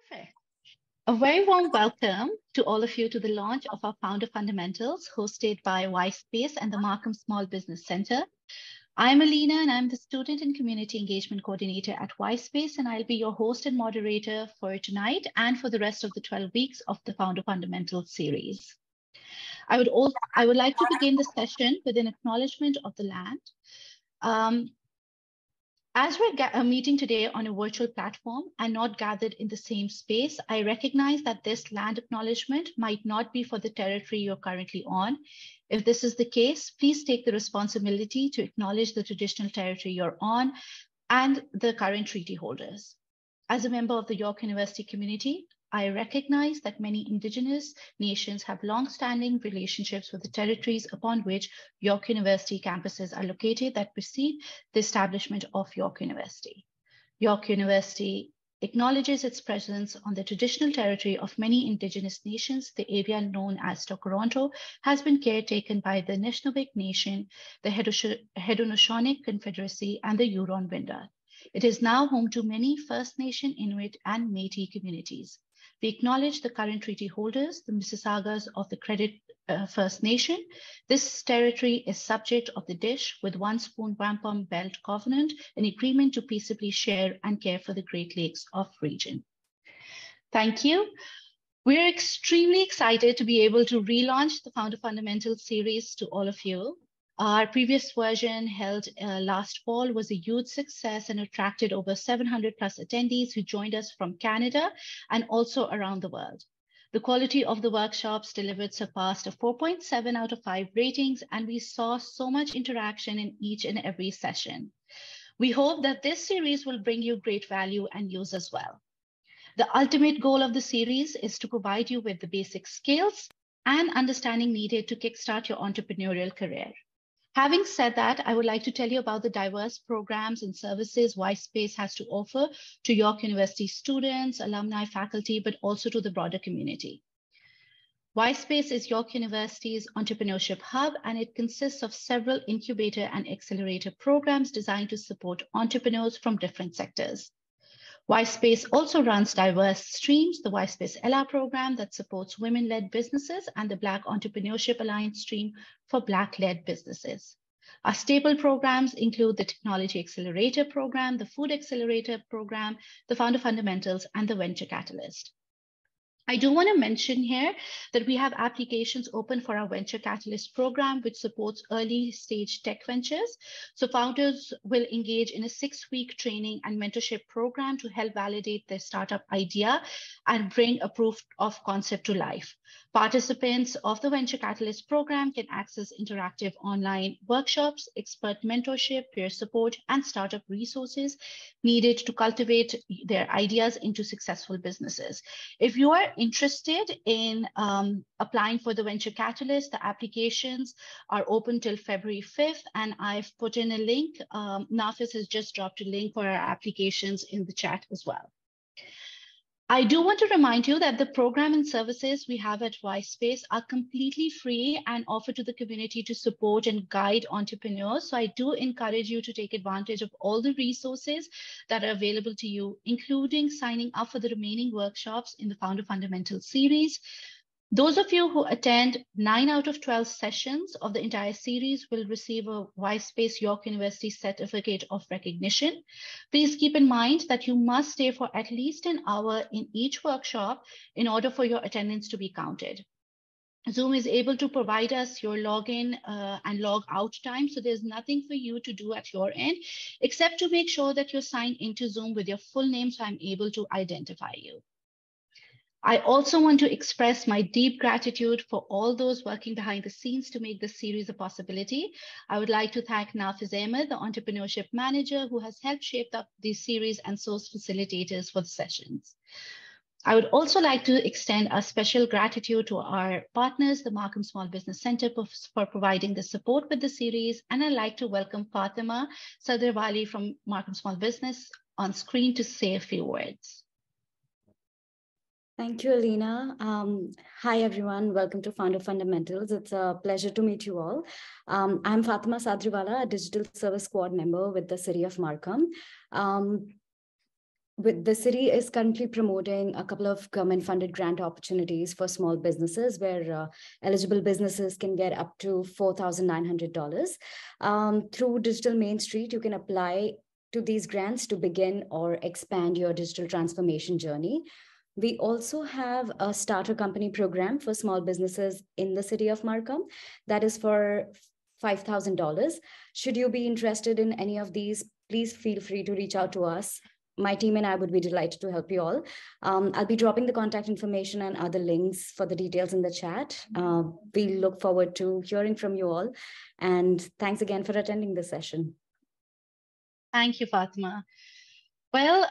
Perfect. A very warm welcome to all of you to the launch of our Founder Fundamentals, hosted by YSpace and the Markham Small Business Center. I'm Alina, and I'm the Student and Community Engagement Coordinator at YSpace, and I'll be your host and moderator for tonight and for the rest of the 12 weeks of the Founder Fundamentals series. I would like to begin the session with an acknowledgement of the land. As we're meeting today on a virtual platform and not gathered in the same space, I recognize that this land acknowledgement might not be for the territory you're currently on. If this is the case, please take the responsibility to acknowledge the traditional territory you're on and the current treaty holders. As a member of the York University community, I recognize that many Indigenous nations have long-standing relationships with the territories upon which York University campuses are located that precede the establishment of York University. York University acknowledges its presence on the traditional territory of many Indigenous nations. The area known as Toronto has been caretaken by the Anishinaabe Nation, the Haudenosaunee Confederacy, and the Huron-Wendat. It is now home to many First Nation, Inuit, and Métis communities. We acknowledge the current treaty holders, the Mississaugas of the Credit First Nation. This territory is subject of the Dish with One Spoon Wampum Belt Covenant, an agreement to peaceably share and care for the Great Lakes of region. Thank you. We're extremely excited to be able to relaunch the Founder Fundamentals series to all of you. Our previous version held last fall was a huge success and attracted over 700 plus attendees who joined us from Canada and also around the world. The quality of the workshops delivered surpassed a 4.7 out of 5 ratings, and we saw so much interaction in each and every session. We hope that this series will bring you great value and use as well. The ultimate goal of the series is to provide you with the basic skills and understanding needed to kickstart your entrepreneurial career. Having said that, I would like to tell you about the diverse programs and services YSpace has to offer to York University students, alumni, faculty, but also to the broader community. YSpace is York University's entrepreneurship hub, and it consists of several incubator and accelerator programs designed to support entrepreneurs from different sectors. YSpace also runs diverse streams, the YSpace Ella program that supports women-led businesses and the Black Entrepreneurship Alliance stream for Black-led businesses. Our staple programs include the Technology Accelerator program, the Food Accelerator program, the Founder Fundamentals, and the Venture Catalyst. I do want to mention here that we have applications open for our Venture Catalyst program, which supports early stage tech ventures. So founders will engage in a 6-week training and mentorship program to help validate their startup idea and bring a proof of concept to life. Participants of the Venture Catalyst program can access interactive online workshops, expert mentorship, peer support, and startup resources needed to cultivate their ideas into successful businesses. If you are interested in applying for the Venture Catalyst, the applications are open till February 5th, and I've put in a link. Nafis has just dropped a link for our applications in the chat as well. I do want to remind you that the program and services we have at YSpace are completely free and offered to the community to support and guide entrepreneurs. So I do encourage you to take advantage of all the resources that are available to you, including signing up for the remaining workshops in the Founder Fundamentals series. Those of you who attend 9 out of 12 sessions of the entire series will receive a YSpace York University Certificate of Recognition. Please keep in mind that you must stay for at least an hour in each workshop in order for your attendance to be counted. Zoom is able to provide us your login and log out time, so there's nothing for you to do at your end, except to make sure that you're signed into Zoom with your full name so I'm able to identify you. I also want to express my deep gratitude for all those working behind the scenes to make this series a possibility. I would like to thank Nafiz Ahmed, the Entrepreneurship Manager, who has helped shape up this series and source facilitators for the sessions. I would also like to extend a special gratitude to our partners, the Markham Small Business Center, for providing the support with the series. And I'd like to welcome Fatima Sadarwali from Markham Small Business on screen to say a few words. Thank you, Alina. Hi, everyone. Welcome to Founder Fundamentals. It's a pleasure to meet you all. I'm Fatima Sadriwala, a Digital Service Squad member with the City of Markham. the city is currently promoting a couple of government-funded grant opportunities for small businesses where eligible businesses can get up to $4,900. Through Digital Main Street, you can apply to these grants to begin or expand your digital transformation journey. We also have a starter company program for small businesses in the city of Markham that is for $5,000. Should you be interested in any of these, please feel free to reach out to us. My team and I would be delighted to help you all. I'll be dropping the contact information and other links for the details in the chat. We look forward to hearing from you all. And thanks again for attending this session. Thank you, Fatima. Well,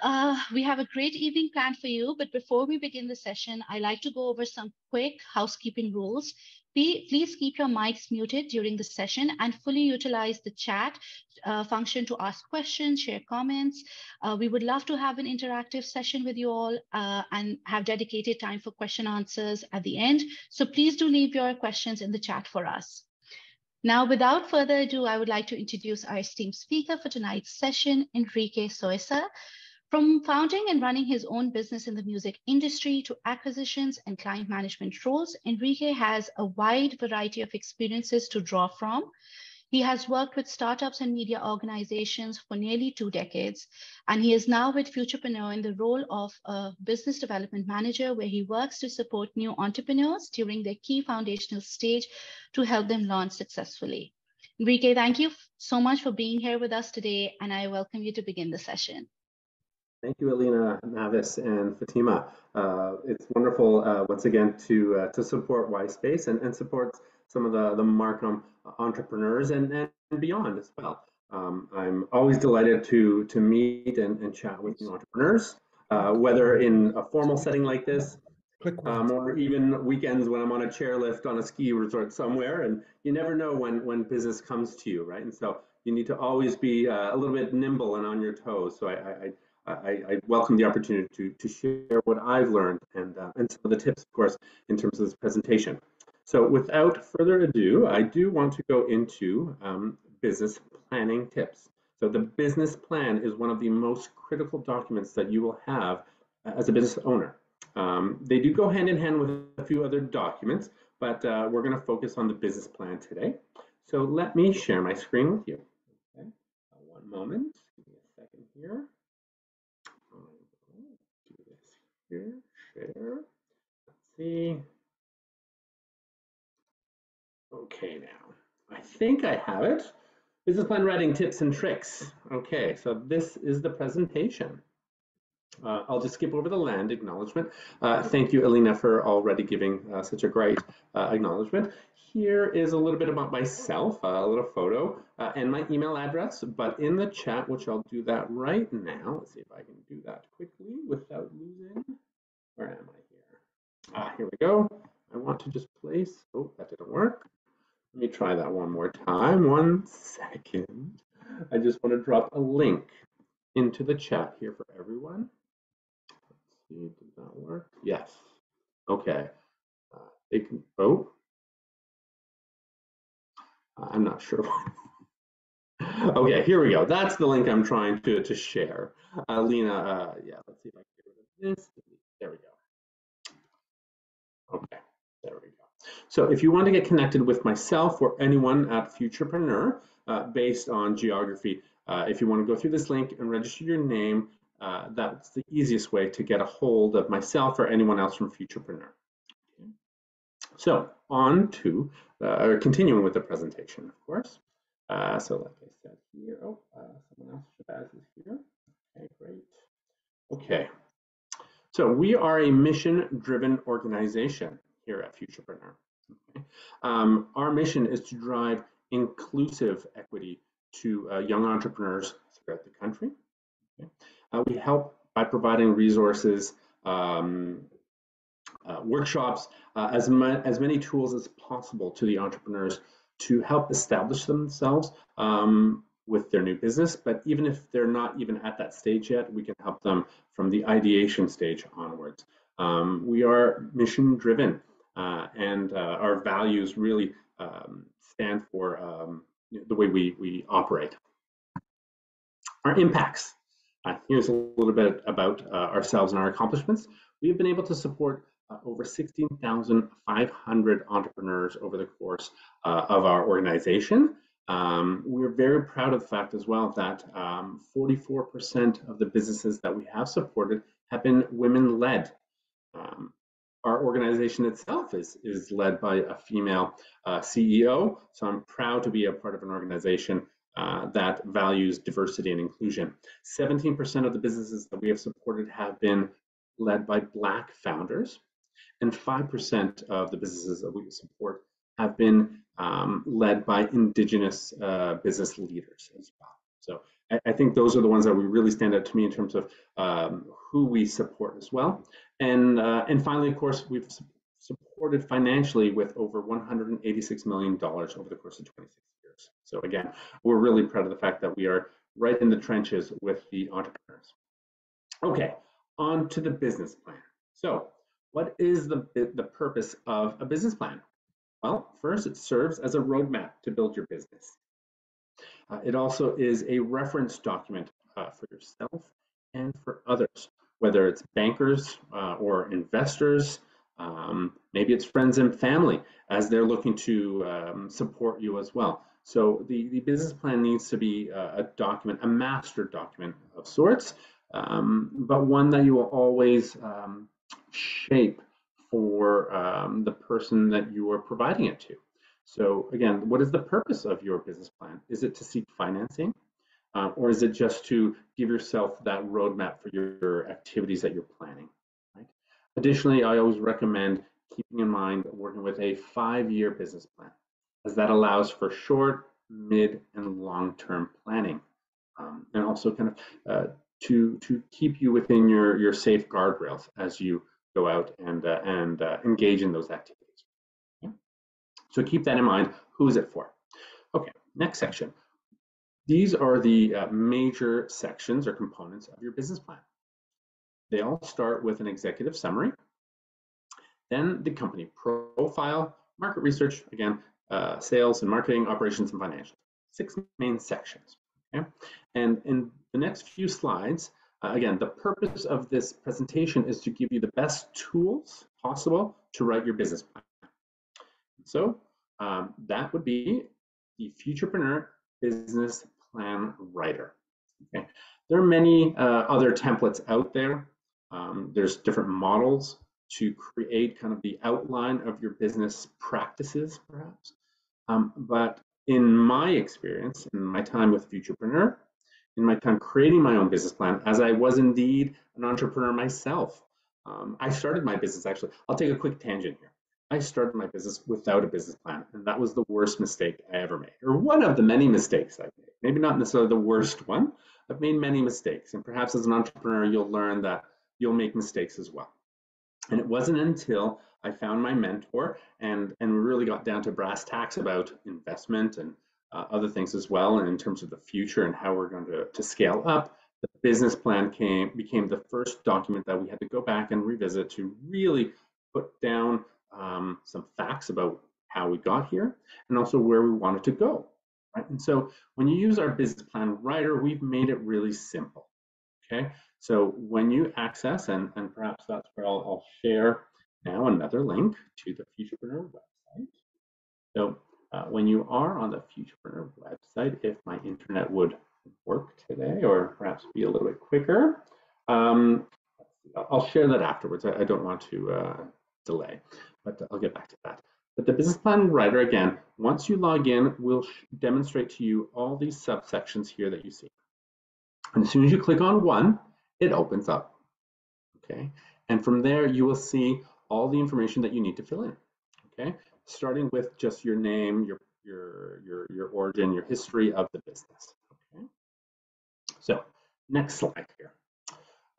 we have a great evening planned for you, but before we begin the session, I'd like to go over some quick housekeeping rules. Please keep your mics muted during the session and fully utilize the chat function to ask questions, share comments. We would love to have an interactive session with you all and have dedicated time for question answers at the end. So please do leave your questions in the chat for us. Now, without further ado, I would like to introduce our esteemed speaker for tonight's session, Enrique Soesa. From founding and running his own business in the music industry to acquisitions and client management roles, Enrique has a wide variety of experiences to draw from. He has worked with startups and media organizations for nearly 2 decades, and he is now with Futurepreneur in the role of a business development manager, where he works to support new entrepreneurs during their key foundational stage to help them launch successfully. Enrique, thank you so much for being here with us today, and I welcome you to begin the session. Thank you, Alina, Navis, and Fatima. It's wonderful once again to support Y-Space and support some of the Markham entrepreneurs and beyond as well. I'm always delighted to meet and chat with new entrepreneurs, whether in a formal setting like this, or even weekends when I'm on a chairlift on a ski resort somewhere, and you never know when business comes to you, right? And so you need to always be a little bit nimble and on your toes. So I welcome the opportunity to share what I've learned and some of the tips, of course, in terms of this presentation. So without further ado, I do want to go into business planning tips. So the business plan is one of the most critical documents that you will have as a business owner. They do go hand in hand with a few other documents, but we're going to focus on the business plan today. So let me share my screen with you. Okay, one moment, give me a second here. Do this here, share. Let's see. Okay, now I think I have it. Business plan writing tips and tricks. Okay, so this is the presentation. I'll just skip over the land acknowledgement. Thank you, Alina, for already giving such a great acknowledgement. Here is a little bit about myself, a little photo, and my email address, but in the chat, which I'll do that right now. Let's see if I can do that quickly without losing. Where am I here? Here we go. I want to just place, oh, that didn't work. Let me try that one more time. 1 second. I just want to drop a link into the chat here for everyone. Let's see, does that work? Yes. Okay. They can vote. I'm not sure. Okay, here we go. That's the link I'm trying to share. Lena, yeah, let's see if I can get rid of this. There we go. Okay, there we go. So if you want to get connected with myself or anyone at Futurepreneur based on geography, if you want to go through this link and register your name, that's the easiest way to get a hold of myself or anyone else from Futurepreneur. Okay. So on to continuing with the presentation, of course. So like I said here, oh, someone else, Shabazz is here. Okay, great. Okay. So we are a mission-driven organization here at Futurepreneur. Okay. Our mission is to drive inclusive equity to young entrepreneurs throughout the country. Okay. We help by providing resources, workshops, as many tools as possible to the entrepreneurs to help establish themselves with their new business. But even if they're not even at that stage yet, we can help them from the ideation stage onwards. We are mission driven and our values really stand for the way we operate. Our impacts. Here's a little bit about ourselves and our accomplishments. We've been able to support over 16,500 entrepreneurs over the course of our organization. We're very proud of the fact as well that 44% of the businesses that we have supported have been women-led. Our organization itself is led by a female CEO, so I'm proud to be a part of an organization that values diversity and inclusion. 17% of the businesses that we have supported have been led by Black founders, and 5% of the businesses that we support have been led by Indigenous business leaders as well. So I think those are the ones that really stand out to me in terms of who we support as well. And finally, of course, we've supported financially with over $186 million over the course of 26 years. So again, we're really proud of the fact that we are right in the trenches with the entrepreneurs. Okay, on to the business plan. So what is the purpose of a business plan? Well, first, it serves as a roadmap to build your business. It also is a reference document for yourself and for others, whether it's bankers or investors, maybe it's friends and family as they're looking to support you as well. So the business plan needs to be a document, a master document of sorts, but one that you will always shape for the person that you are providing it to. So again, what is the purpose of your business plan? Is it to seek financing? Or is it just to give yourself that roadmap for your activities that you're planning? Right? Additionally, I always recommend keeping in mind working with a 5-year business plan, as that allows for short, mid, and long-term planning, and also kind of to keep you within your safe guardrails as you go out and engage in those activities. Okay? So keep that in mind. Who is it for? Okay, next section. These are the major sections or components of your business plan. They all start with an executive summary, then the company profile, market research, again, sales and marketing, operations and financials. 6 main sections. Okay? And in the next few slides, again, the purpose of this presentation is to give you the best tools possible to write your business plan. So that would be the Futurepreneur Business Plan Writer. Okay. There are many other templates out there. There's different models to create kind of the outline of your business practices, perhaps. But in my experience, in my time with Futurepreneur, in my time creating my own business plan, as I was indeed an entrepreneur myself, I started my business actually. I'll take a quick tangent here. I started my business without a business plan, and that was the worst mistake I ever made, or one of the many mistakes I've made. Maybe not necessarily the worst one. I've made many mistakes, and perhaps as an entrepreneur, you'll learn that you'll make mistakes as well. And it wasn't until I found my mentor and we really got down to brass tacks about investment and other things as well, and in terms of the future and how we're going to scale up, the business plan became the first document that we had to go back and revisit to really put down some facts about how we got here and also where we wanted to go. Right? And so when you use our business plan writer, we've made it really simple. Okay, so when you access, and perhaps that's where I'll share now another link to the Futurepreneur website. So when you are on the Futurepreneur website, if my internet would work today, or perhaps be a little bit quicker, I'll share that afterwards. I don't want to delay, but I'll get back to that. But the business plan writer, again, once you log in, will demonstrate to you all these subsections here that you see. And as soon as you click on one, it opens up, okay? And from there, you will see all the information that you need to fill in, okay? Starting with just your name, your origin, your history of the business, okay? So next slide here.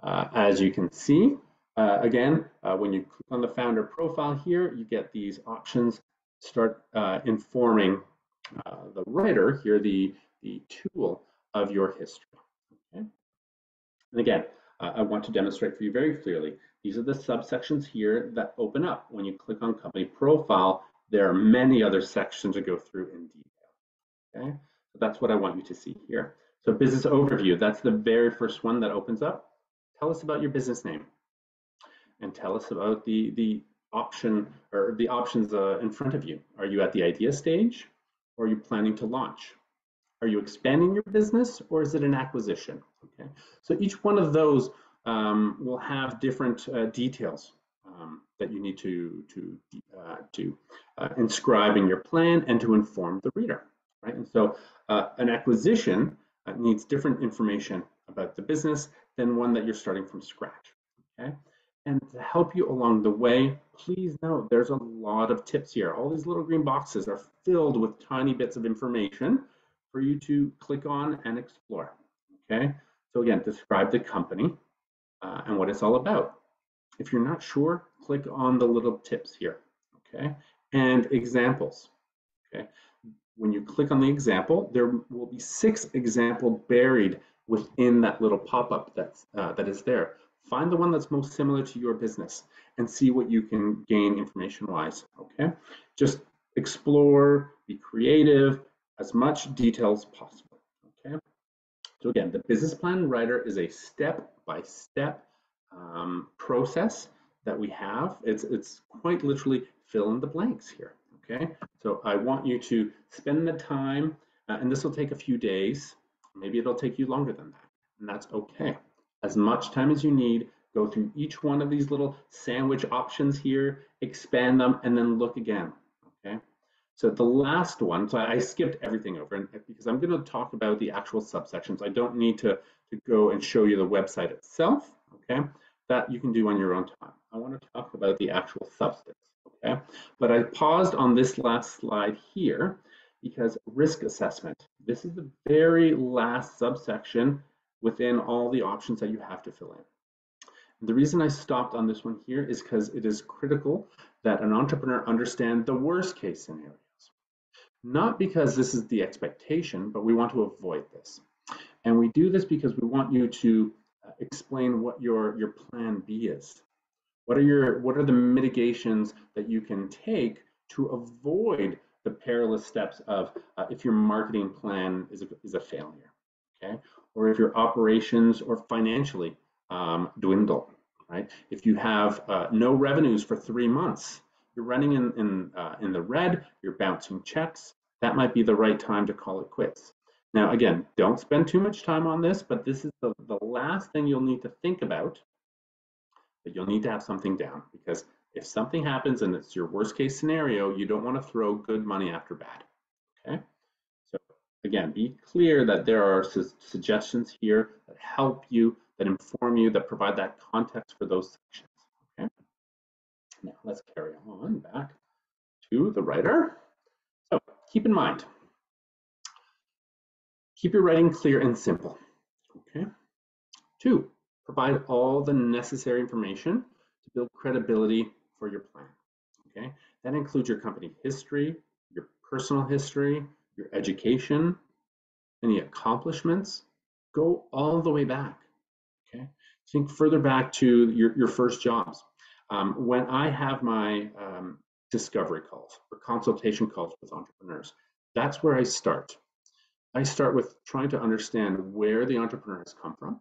As you can see, again, when you click on the founder profile here, you get these options. Start informing the writer here, the tool of your history. Okay? And again, I want to demonstrate for you very clearly, these are the subsections here that open up. When you click on company profile, there are many other sections to go through in detail. Okay? So that's what I want you to see here. So business overview, that's the very first one that opens up. Tell us about your business name and tell us about the option or the options in front of you. Are you at the idea stage or are you planning to launch? Are you expanding your business or is it an acquisition? Okay, so each one of those will have different details that you need to inscribe in your plan and to inform the reader, right? And so an acquisition needs different information about the business than one that you're starting from scratch, okay? And to help you along the way, please note there's a lot of tips here. All these little green boxes are filled with tiny bits of information for you to click on and explore, okay? So again, describe the company and what it's all about. If you're not sure, click on the little tips here, okay? And examples, okay? When you click on the example, there will be 6 examples buried within that little pop-up that is there. Find the one that's most similar to your business and see what you can gain information-wise, okay? Just explore, be creative, as much detail as possible, okay? So again, the business plan writer is a step-by-step process that we have. It's quite literally fill in the blanks here, okay? So I want you to spend the time, and this will take a few days. Maybe it'll take you longer than that, and that's okay. As much time as you need, go through each one of these little sandwich options here, expand them, and then look again, okay? So the last one, so I skipped everything over and because I'm going to talk about the actual subsections. I don't need to go and show you the website itself, okay? That you can do on your own time. I want to talk about the actual substance, okay? But I paused on this last slide here because risk assessment. This is the very last subsection within all the options that you have to fill in. The reason I stopped on this one here is because it is critical that an entrepreneur understand the worst case scenarios. Not because this is the expectation, but we want to avoid this. And we do this because we want you to explain what your plan B is. What are the mitigations that you can take to avoid the perilous steps of if your marketing plan is a failure, okay? Or if your operations or financially dwindle, right? If you have no revenues for 3 months, you're running in the red, you're bouncing checks, that might be the right time to call it quits. Now, again, don't spend too much time on this, but this is the last thing you'll need to think about, but you'll need to have something down because if something happens and it's your worst case scenario, you don't want to throw good money after bad, okay? So again, be clear that there are suggestions here that help you, that inform you, that provide that context for those sections, okay? Now let's carry on back to the writer. So keep in mind, keep your writing clear and simple, okay? 2, provide all the necessary information to build credibility for your plan, okay? That includes your company history, your personal history, your education, any accomplishments. Go all the way back, okay? Think further back to your first jobs. When I have my discovery calls or consultation calls with entrepreneurs, that's where I start. I start with trying to understand where the entrepreneur has come from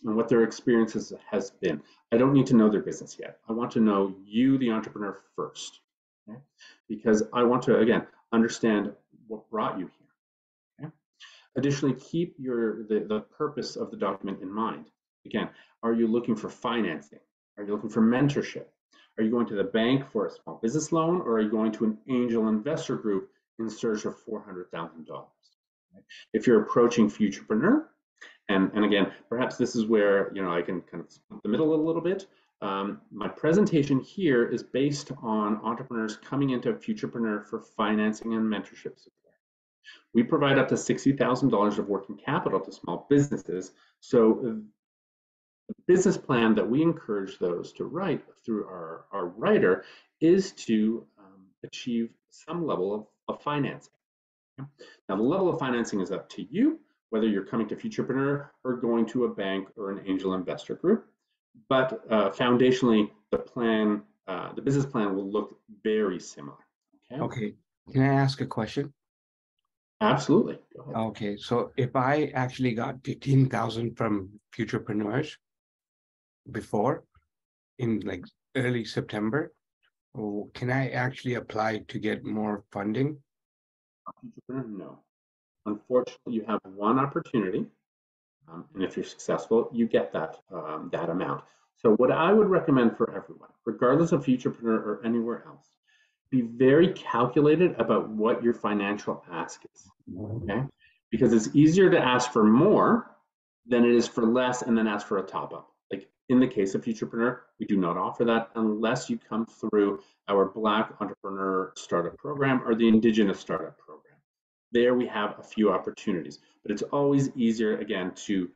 and what their experiences has been. I don't need to know their business yet. I want to know you, the entrepreneur, first, okay? Because I want to, again, understand what brought you here, okay? Additionally, keep the purpose of the document in mind. Again, are you looking for financing? Are you looking for mentorship? Are you going to the bank for a small business loan, or are you going to an angel investor group in search of $400,000? If you're approaching Futurepreneur, and again, perhaps this is where I can kind of split the middle a little bit. My presentation here is based on entrepreneurs coming into Futurepreneur for financing and mentorship support. We provide up to $60,000 of working capital to small businesses. So the business plan that we encourage those to write through our writer is to achieve some level of financing. Now, the level of financing is up to you, whether you're coming to Futurepreneur or going to a bank or an angel investor group. But foundationally, the business plan will look very similar. Okay. Okay. Can I ask a question? Absolutely. Go ahead. Okay, so if I actually got 15,000 from Futurepreneurs before in like early September, can I actually apply to get more funding? Entrepreneur, no. Unfortunately, you have one opportunity, and if you're successful, you get that amount. So what I would recommend for everyone, regardless of Futurepreneur or anywhere else, be very calculated about what your financial ask is, okay? Because it's easier to ask for more than it is for less and then ask for a top up. Like in the case of Futurepreneur, we do not offer that unless you come through our Black Entrepreneur Startup Program or the Indigenous Startup Program. There we have a few opportunities, but it's always easier, again, to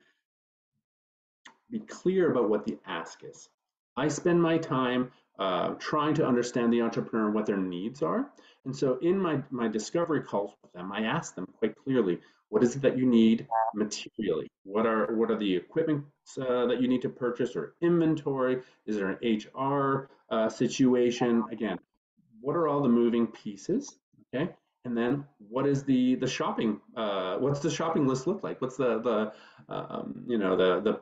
be clear about what the ask is. I spend my time trying to understand the entrepreneur and what their needs are. And so in my discovery calls with them, I ask them quite clearly, what is it that you need materially? What are the equipment that you need to purchase or inventory? Is there an HR situation? Again, what are all the moving pieces? Okay. And then what is the shopping? What's the shopping list look like? What's the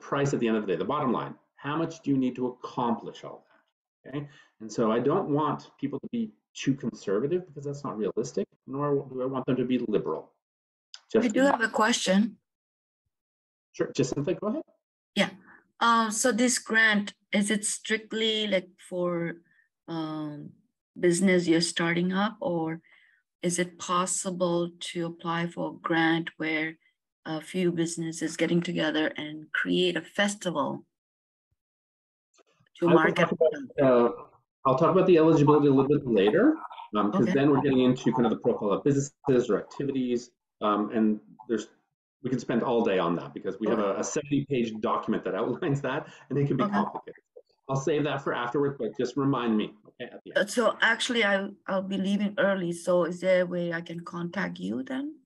price at the end of the day? The bottom line. How much do you need to accomplish all that? Okay. And so I don't want people to be too conservative because that's not realistic. Nor do I want them to be liberal. I do have a question. Sure, Jacinta, go ahead. Yeah. So this grant, is it strictly like for business you're starting up, or is it possible to apply for a grant where a few businesses getting together and create a festival to market? I'll talk about the eligibility a little bit later, because Okay. then we're getting into kind of the profile of businesses or activities, and we can spend all day on that because we have a 70-page document that outlines that, and it can be complicated. I'll save that for afterwards, but just remind me, okay, at the end. So actually, I'll be leaving early. So is there a way I can contact you then?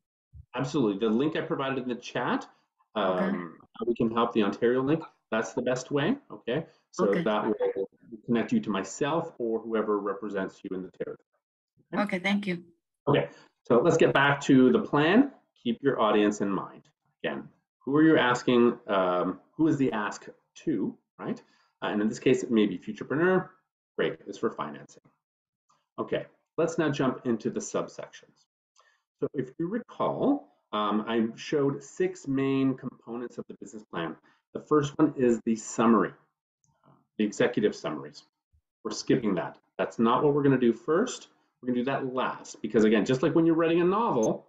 Absolutely. The link I provided in the chat, Okay. how we can help, the Ontario link, that's the best way, okay? So Okay. that will connect you to myself or whoever represents you in the territory. Okay, thank you. Okay, so let's get back to the plan. Keep your audience in mind. Again, who are you asking? Who is the ask to, right? And in this case, it may be Futurepreneur. Great, it's for financing. Okay, let's now jump into the subsections. So if you recall, I showed 6 main components of the business plan. The first one is the summary, the executive summaries. We're skipping that. That's not what we're going to do first. We're going to do that last because, again, just like when you're writing a novel,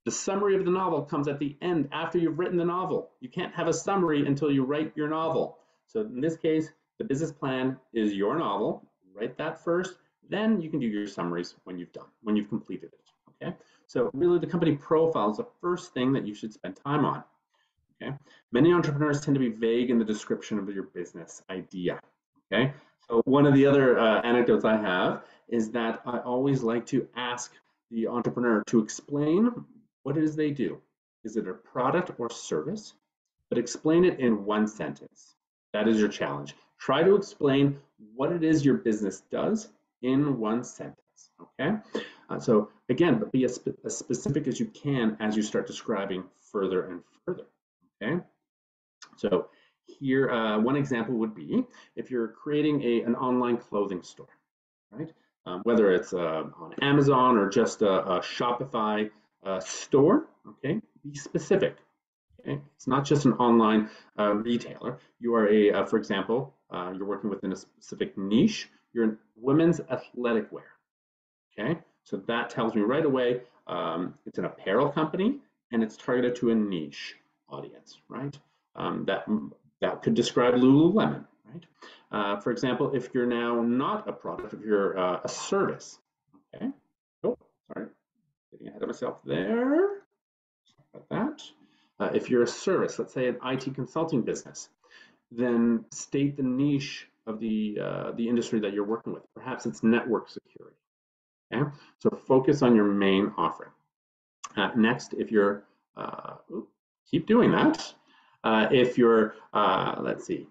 the summary of the novel comes at the end after you've written the novel. You can't have a summary until you write your novel. So in this case, the business plan is your novel. Write that first, then you can do your summaries when you've completed it. Okay. So really, the company profile is the first thing that you should spend time on. Okay. Many entrepreneurs tend to be vague in the description of your business idea. Okay. So one of the other anecdotes I have is that I always like to ask the entrepreneur to explain what it is they do. Is it a product or service? But explain it in one sentence. That is your challenge. Try to explain what it is your business does in one sentence. Okay. So again, but be as specific as you can as you start describing further and further. Okay. So here, one example would be if you're creating an online clothing store, right? Whether it's on Amazon or just a Shopify store, okay? Be specific. Okay? It's not just an online retailer. You are for example, you're working within a specific niche. You're in women's athletic wear. Okay, so that tells me right away it's an apparel company and it's targeted to a niche audience, right? That could describe Lululemon, right? For example, if you're now not a product, if you're a service, okay? Oh, sorry, getting ahead of myself there. Sorry about that. If you're a service, let's say an IT consulting business, then state the niche of the industry that you're working with. Perhaps it's network security. Okay, so focus on your main offering. Next, if you're, keep doing that. If you're, let's see,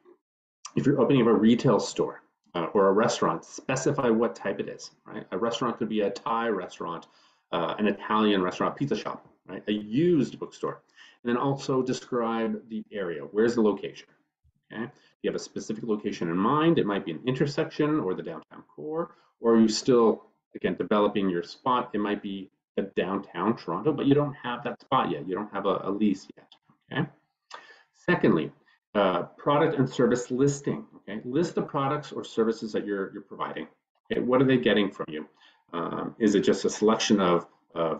if you're opening up a retail store or a restaurant, specify what type it is, right? A restaurant could be a Thai restaurant, an Italian restaurant, pizza shop, right? A used bookstore. And then also describe the area. Where's the location? Okay. You have a specific location in mind. It might be an intersection or the downtown core, or are you still, again, developing your spot? It might be a downtown Toronto, but you don't have that spot yet. You don't have a lease yet. Okay. Secondly, product and service listing. Okay, list the products or services that you're providing. Okay, what are they getting from you? Is it just a selection of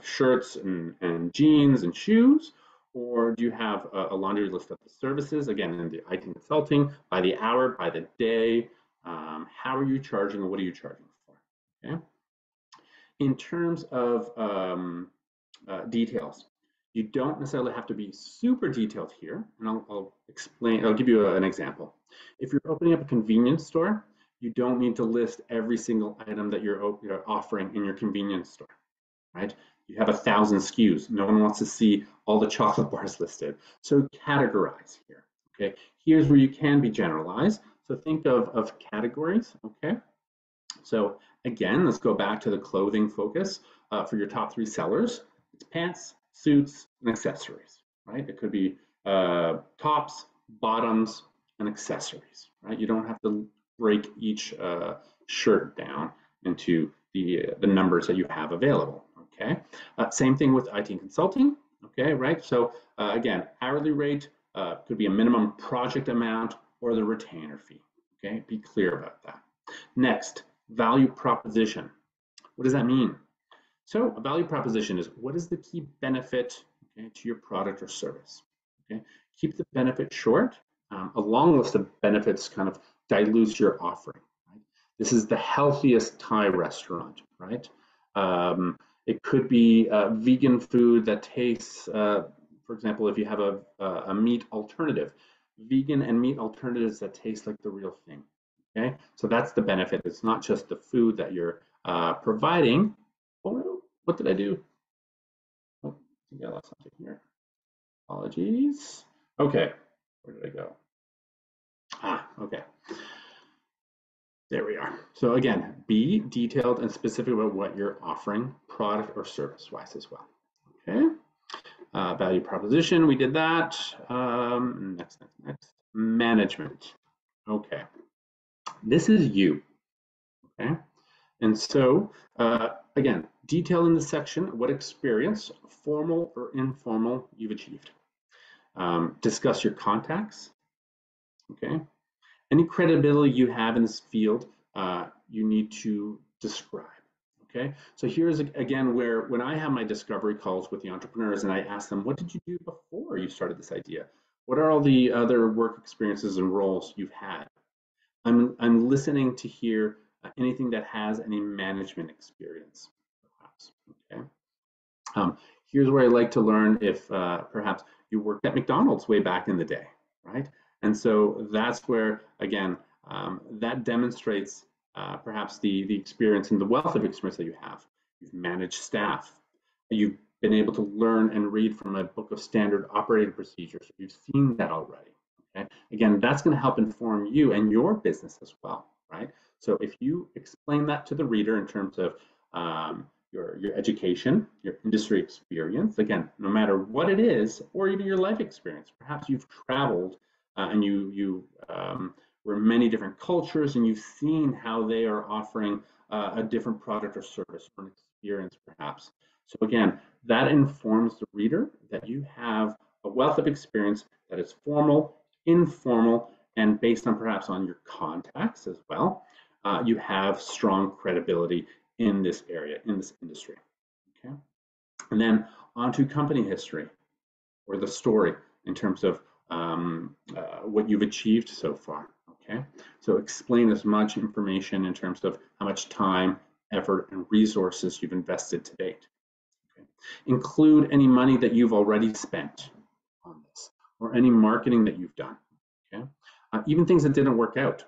shirts and jeans and shoes? Or do you have a laundry list of the services? Again, in the IT consulting, by the hour, by the day, how are you charging and what are you charging for? Okay. In terms of details, you don't necessarily have to be super detailed here, and I'll explain, I'll give you an example. If you're opening up a convenience store, you don't need to list every single item that you're offering in your convenience store, right? You have 1,000 SKUs. No one wants to see all the chocolate bars listed. So categorize here, okay? Here's where you can be generalized. So think of categories, okay? So again, let's go back to the clothing focus for your top 3 sellers. It's pants, suits, and accessories, right? It could be tops, bottoms, and accessories, right? You don't have to break each shirt down into the numbers that you have available, okay? Same thing with IT consulting, okay, right? So again, hourly rate could be a minimum project amount or the retainer fee, okay? Be clear about that. Next, value proposition. What does that mean? So a value proposition is, what is the key benefit, okay, to your product or service? Okay, keep the benefit short. A long list of benefits kind of dilutes your offering. Right? This is the healthiest Thai restaurant, right? It could be vegan food that tastes, for example, if you have a meat alternative, vegan and meat alternatives that taste like the real thing. Okay, so that's the benefit. It's not just the food that you're providing. Oh, what did I do? Oh, I think I lost something here. Apologies. Okay, where did I go? Okay. There we are. So again, be detailed and specific about what you're offering, product or service-wise as well. Okay. Value proposition, we did that. Next. Management. Okay. This is you. Okay. And so, again, detail in the section what experience, formal or informal, you've achieved. Discuss your contacts. Okay. Any credibility you have in this field, you need to describe. Okay. So here's again where when I have my discovery calls with the entrepreneurs and I ask them, what did you do before you started this idea? What are all the other work experiences and roles you've had? I'm listening to hear anything that has any management experience, perhaps. Okay. Here's where I like to learn if perhaps you worked at McDonald's way back in the day, right? And so that's where, again, that demonstrates perhaps the experience and the wealth of experience that you have. You've managed staff. You've been able to learn and read from a book of standard operating procedures. You've seen that already. Okay. Again, that's going to help inform you and your business as well, right? So if you explain that to the reader in terms of your education, your industry experience, again, no matter what it is, or even your life experience, perhaps you've traveled and you were in many different cultures and you've seen how they are offering a different product or service or an experience, perhaps. So again, that informs the reader that you have a wealth of experience that is formal, informal, and based on perhaps on your contacts as well, you have strong credibility in this area, in this industry. Okay, and then onto company history or the story in terms of what you've achieved so far. Okay, so explain as much information in terms of how much time, effort, and resources you've invested to date. Okay. Include any money that you've already spent on this, or any marketing that you've done. Okay, even things that didn't work out.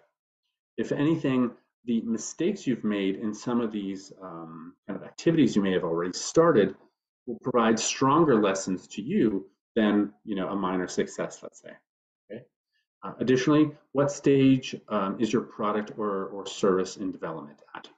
If anything, the mistakes you've made in some of these kind of activities you may have already started will provide stronger lessons to you than a minor success, let's say. Okay. Additionally, what stage is your product or service in development at?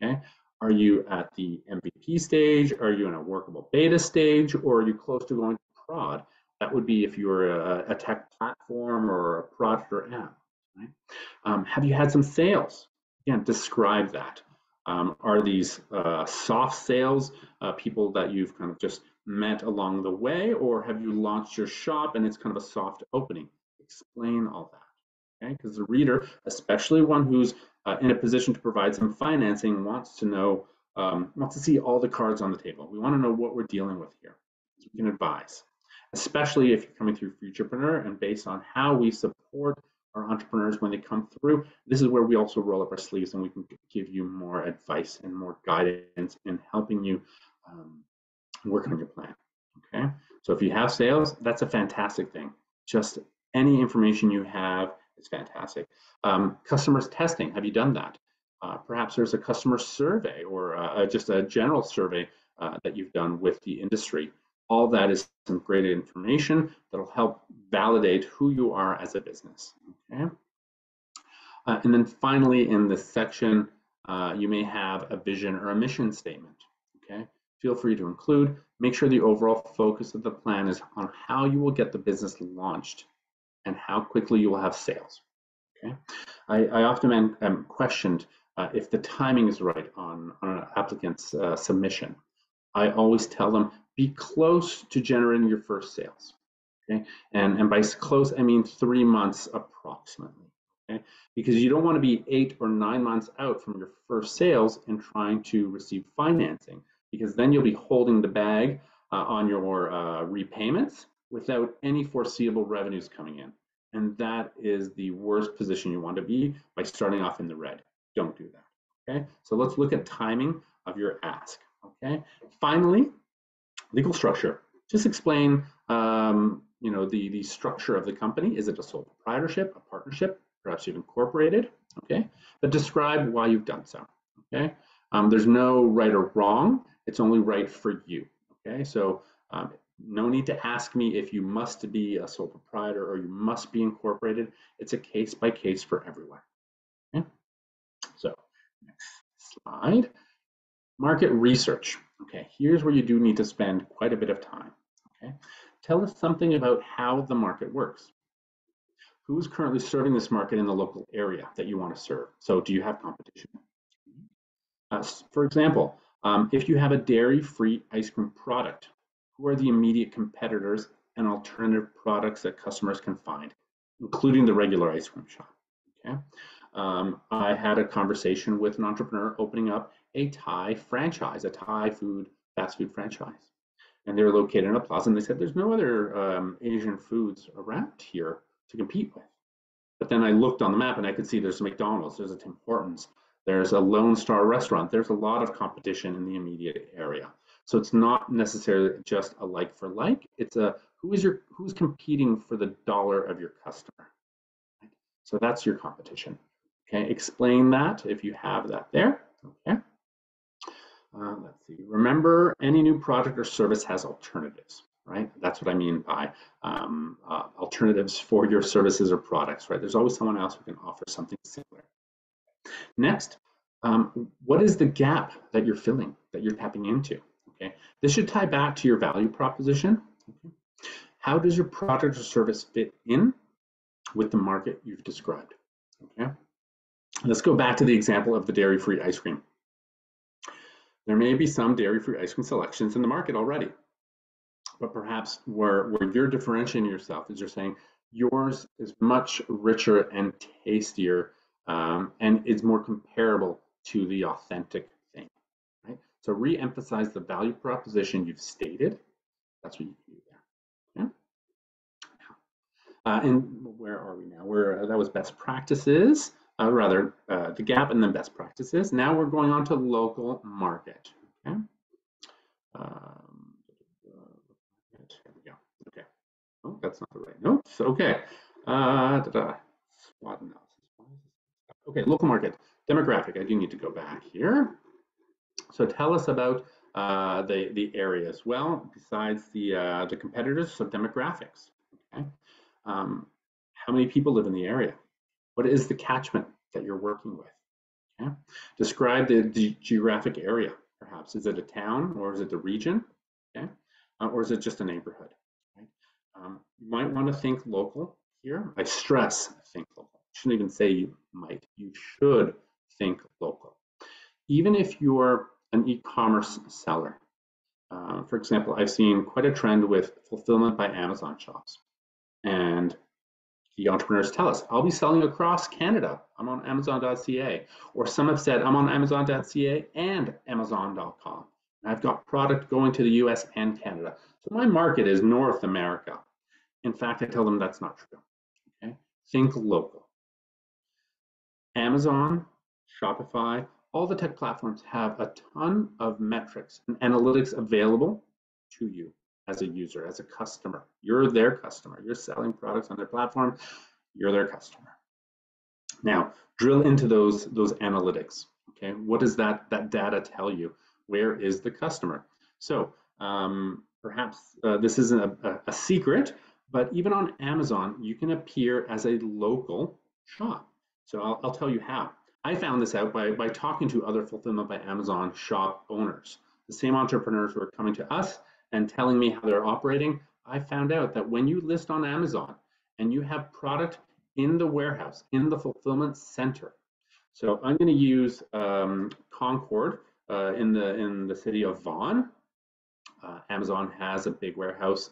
Okay. Are you at the MVP stage? Are you in a workable beta stage? Or are you close to going to prod? That would be if you're a tech platform or a product or app. Right? Have you had some sales? Again, describe that. Are these soft sales, people that you've kind of just met along the way, or have you launched your shop and it's kind of a soft opening? Explain all that, okay? Because the reader, especially one who's in a position to provide some financing, wants to know, wants to see all the cards on the table. We want to know what we're dealing with here, so we can advise, especially if you're coming through Futurepreneur and based on how we support our entrepreneurs when they come through. This is where we also roll up our sleeves and we can give you more advice and more guidance in helping you work on your plan. Okay, so if you have sales, that's a fantastic thing. Just any information you have is fantastic. Customers testing, have you done that? Perhaps there's a customer survey or just a general survey that you've done with the industry. All that is some great information that'll help validate who you are as a business. Okay. And then finally, in this section, you may have a vision or a mission statement. Okay. Feel free to include. Make sure the overall focus of the plan is on how you will get the business launched and how quickly you will have sales. Okay. I often am questioned if the timing is right on an applicant's submission. I always tell them, be close to generating your first sales. Okay, and by close, I mean 3 months approximately. Okay, because you don't want to be 8 or 9 months out from your first sales and trying to receive financing, because then you'll be holding the bag on your repayments without any foreseeable revenues coming in. And that is the worst position you want to be by starting off in the red. Don't do that. Okay, so let's look at timing of your ask. Okay, finally, legal structure. Just explain, you know, the structure of the company. Is it a sole proprietorship, a partnership, perhaps you've incorporated? Okay, but describe why you've done so. Okay, there's no right or wrong. It's only right for you. Okay, so no need to ask me if you must be a sole proprietor or you must be incorporated. It's a case by case for everyone. Okay, so next slide. Market research. Okay, here's where you do need to spend quite a bit of time. Okay, tell us something about how the market works. Who's currently serving this market in the local area that you want to serve? So do you have competition? For example, if you have a dairy-free ice cream product, who are the immediate competitors and alternative products that customers can find, including the regular ice cream shop? Okay. I had a conversation with an entrepreneur opening up a Thai franchise, a Thai fast food franchise. And they were located in a plaza, and they said, there's no other Asian foods around here to compete with. But then I looked on the map and I could see there's a McDonald's, there's a Tim Hortons, there's a Lone Star restaurant. There's a lot of competition in the immediate area. So it's not necessarily just a like for like, it's a who's competing for the dollar of your customer. So that's your competition. Okay, explain that if you have that there. Okay. Let's see. Remember, any new product or service has alternatives, right? That's what I mean by alternatives for your services or products, right? There's always someone else who can offer something similar. Next, what is the gap that you're filling, that you're tapping into? Okay, this should tie back to your value proposition. Okay. How does your product or service fit in with the market you've described? Okay, let's go back to the example of the dairy-free ice cream. There may be some dairy-free ice cream selections in the market already, but perhaps where you're differentiating yourself is you're saying yours is much richer and tastier and is more comparable to the authentic thing, right? So re-emphasize the value proposition you've stated. That's what you can do there. Okay? And where are we now? That was best practices. The gap and then best practices. Now we're going on to local market. Okay. Here we go. Okay. Oh, that's not the right notes. Okay. SWOT analysis. Okay, local market. Demographic. I do need to go back here. So tell us about the area as well, besides the competitors. So demographics. Okay. How many people live in the area? What is the catchment that you're working with? Okay? Describe the geographic area, perhaps. Is it a town or is it the region? Okay? Or is it just a neighborhood? Right? You might want to think local here. I stress think local. You shouldn't even say you might. You should think local. Even if you're an e-commerce seller, for example, I've seen quite a trend with fulfillment by Amazon shops. And the entrepreneurs tell us, I'll be selling across Canada. I'm on Amazon.ca. Or some have said, I'm on Amazon.ca and Amazon.com. And I've got product going to the US and Canada. So my market is North America. In fact, I tell them that's not true. Okay? Think local. Amazon, Shopify, all the tech platforms have a ton of metrics and analytics available to you as a user, as a customer. You're their customer. You're selling products on their platform. You're their customer. Now, drill into those analytics. Okay, what does that data tell you? Where is the customer? So perhaps this isn't a secret, but even on Amazon, you can appear as a local shop. So I'll tell you how. I found this out by talking to other fulfillment by Amazon shop owners, the same entrepreneurs who are coming to us and telling me how they're operating. I found out that when you list on Amazon and you have product in the warehouse, in the fulfillment center. So I'm going to use Concord in the city of Vaughan. Amazon has a big warehouse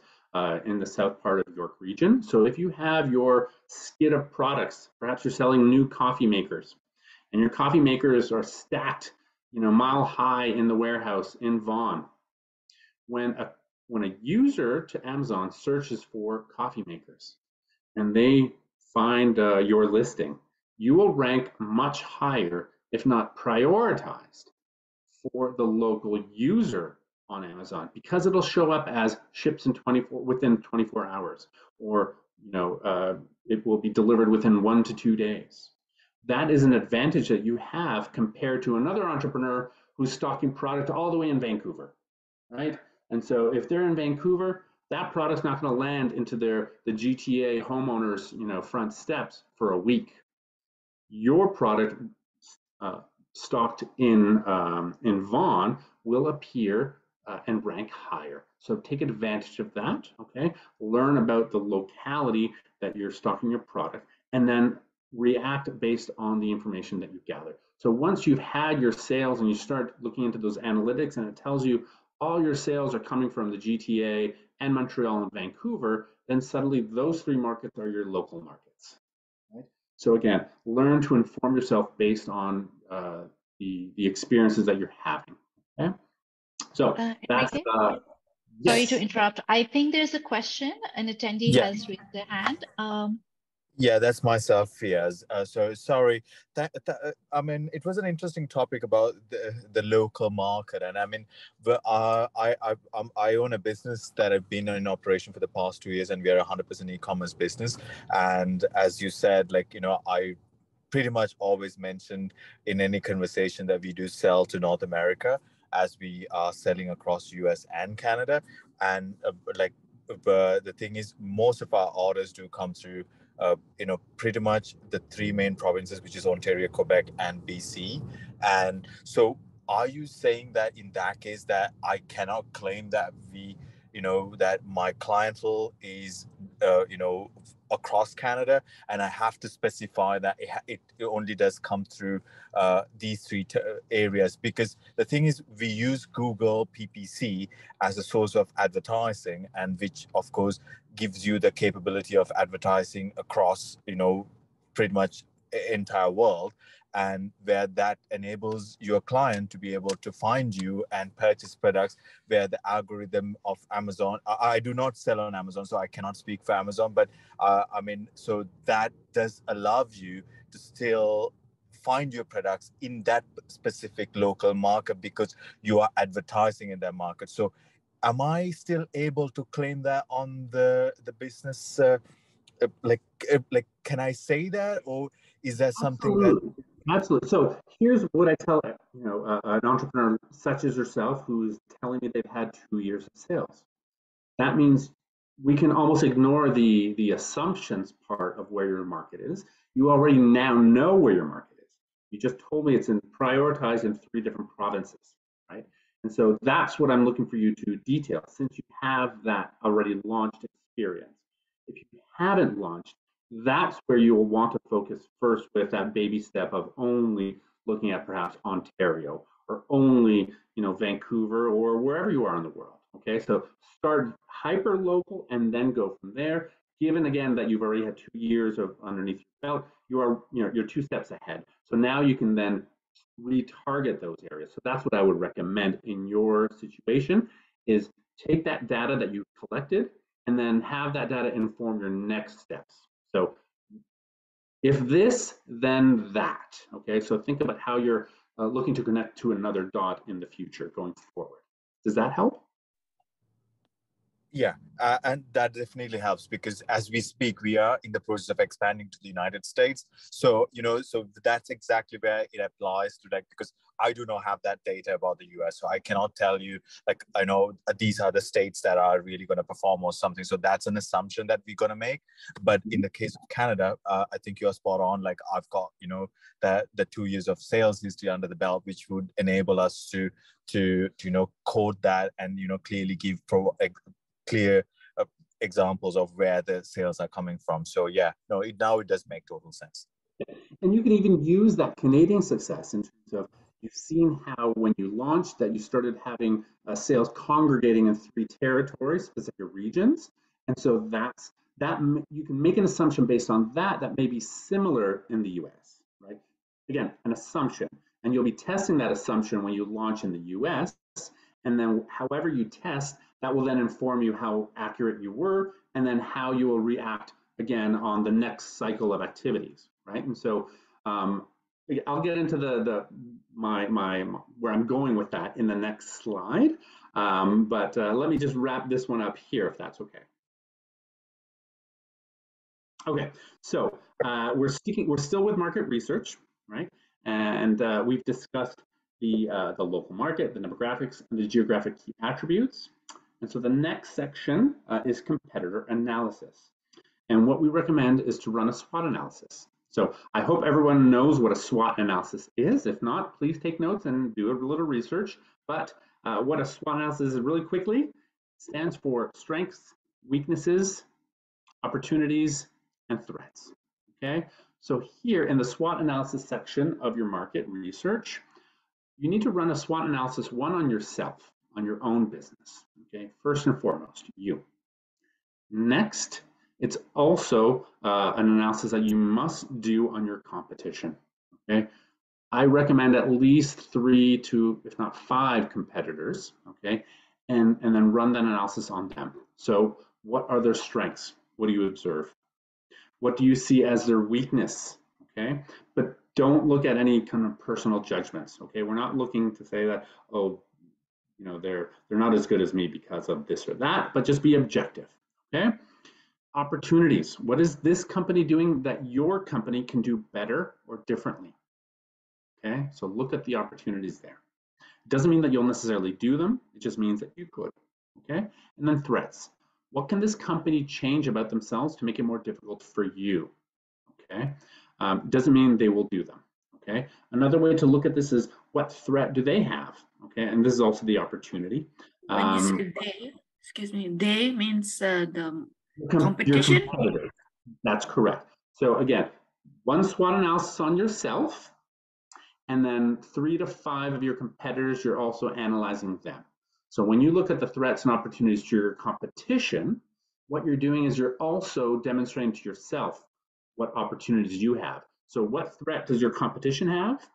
in the south part of York region. So if you have your skid of products, perhaps you're selling new coffee makers, and your coffee makers are stacked, mile high in the warehouse in Vaughan. When a user to Amazon searches for coffee makers, and they find your listing, you will rank much higher, if not prioritized, for the local user on Amazon, because it'll show up as ships within 24 hours, or it will be delivered within 1 to 2 days. That is an advantage that you have compared to another entrepreneur who's stocking product all the way in Vancouver, right? And so if they're in Vancouver, that product's not going to land into the GTA homeowners, front steps for a week. Your product stocked in Vaughan will appear and rank higher. So take advantage of that. Okay, learn about the locality that you're stocking your product, and then react based on the information that you gather. So once you've had your sales and you start looking into those analytics, and it tells you all your sales are coming from the GTA and Montreal and Vancouver, then suddenly those 3 markets are your local markets. Right? So again, learn to inform yourself based on the experiences that you're having. Okay, so that's sorry yes. to interrupt. I think there's a question. An attendee has raised their hand. Yeah, that's myself, Fiaz. So sorry. I mean, it was an interesting topic about the local market, and I mean, I own a business that I've been in operation for the past 2 years, and we are a 100% e-commerce business. And as you said, I pretty much always mention in any conversation that we do sell to North America, as we are selling across US and Canada. And the thing is, most of our orders do come through pretty much the 3 main provinces, which is Ontario, Quebec, and BC. And so are you saying that in that case that I cannot claim that that my clientele is, across Canada, and I have to specify that it only does come through these 3 areas? Because the thing is, we use Google PPC as a source of advertising, and which of course gives you the capability of advertising across, pretty much entire world, and where that enables your client to be able to find you and purchase products, where the algorithm of Amazon, I do not sell on Amazon, so I cannot speak for Amazon, but so that does allow you to still find your products in that specific local market because you are advertising in that market. So am I still able to claim that on the business? Can I say that, or is that something Absolutely. So here's what I tell an entrepreneur such as yourself who is telling me they've had 2 years of sales. That means we can almost ignore the assumptions part of where your market is. You already now know where your market is. You just told me it's prioritized in 3 different provinces, right? And so that's what I'm looking for you to detail, since you have that already launched experience. If you haven't launched, that's where you will want to focus first with that baby step of only looking at perhaps Ontario or only, Vancouver or wherever you are in the world. Okay, so start hyper local and then go from there. Given again that you've already had 2 years of underneath your belt, you're 2 steps ahead. So now you can then retarget those areas. So that's what I would recommend in your situation is take that data that you've collected and then have that data inform your next steps. So if this, then that. Okay, so think about how you're looking to connect to another dot in the future going forward. Does that help? Yeah, and that definitely helps because as we speak, we are in the process of expanding to the United States. So, so that's exactly where it applies to, like, because I do not have that data about the US. So I cannot tell you, like, I know these are the states that are really going to perform or something. So that's an assumption that we're going to make. But in the case of Canada, I think you're spot on. Like I've got, the 2 years of sales history under the belt, which would enable us to code that and, clearly give clear examples of where the sales are coming from. So yeah, now it does make total sense. And you can even use that Canadian success in terms of you've seen how when you launched that you started having sales congregating in 3 territories, specific regions. And so that you can make an assumption based on that may be similar in the US, right? Again, an assumption. And you'll be testing that assumption when you launch in the US. And then however you test, that will then inform you how accurate you were, and then how you will react again on the next cycle of activities, right? And so I'll get into my where I'm going with that in the next slide, but let me just wrap this one up here, if that's okay. Okay, so we're still with market research, right? And we've discussed the local market, the demographics, and the geographic key attributes. And so the next section is competitor analysis. And what we recommend is to run a SWOT analysis. So I hope everyone knows what a SWOT analysis is. If not, please take notes and do a little research. But what a SWOT analysis is really quickly stands for strengths, weaknesses, opportunities, and threats. Okay, so here in the SWOT analysis section of your market research, you need to run a SWOT analysis, one on yourself, on your own business. Okay, first and foremost, you. Next, it's also an analysis that you must do on your competition. Okay, I recommend at least 3 to, if not 5 competitors. Okay, and then run that analysis on them. So what are their strengths? What do you observe? What do you see as their weakness? Okay, but don't look at any kind of personal judgments. Okay, we're not looking to say that, oh, they're not as good as me because of this or that, but just be objective. Okay, opportunities. What is this company doing that your company can do better or differently? Okay, so look at the opportunities there. It doesn't mean that you'll necessarily do them. It just means that you could. Okay, and then threats. What can this company change about themselves to make it more difficult for you? Okay, doesn't mean they will do them. Okay, another way to look at this is what threat do they have? Okay, and this is also the opportunity. When you say they, excuse me, they means the competition? Your competitors. That's correct. So again, one SWOT analysis on yourself, and then 3 to 5 of your competitors, you're also analyzing them. So when you look at the threats and opportunities to your competition, what you're doing is you're also demonstrating to yourself what opportunities you have. So what threat does your competition have?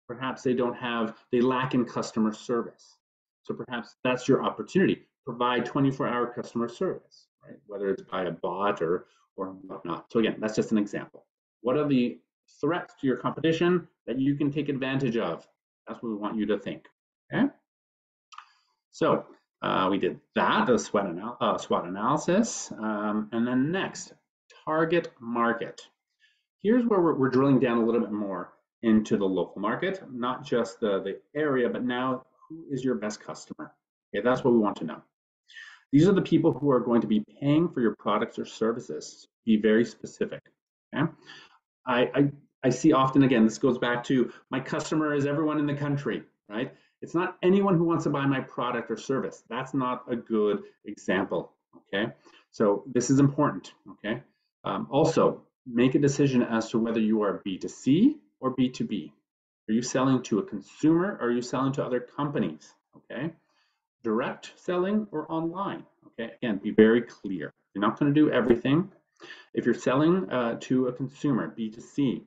Perhaps they lack in customer service. So perhaps that's your opportunity. Provide 24-hour customer service, right? Whether it's by a bot or whatnot. So again, that's just an example. What are the threats to your competition that you can take advantage of? That's what we want you to think, okay? So we did that, the SWOT analysis. And then next, target market. Here's where we're drilling down a little bit more into the local market, not just the area, but now who is your best customer? Okay, that's what we want to know. These are the people who are going to be paying for your products or services. Be very specific. Okay? I I see often, again, this goes back to my customer is everyone in the country, right? It's not anyone who wants to buy my product or service. That's not a good example, okay? So this is important, okay? Also, make a decision as to whether you are B2C or B2B. Are you selling to a consumer or are you selling to other companies, okay? Direct selling or online, okay? Again, be very clear. You're not going to do everything. If you're selling to a consumer, B2C,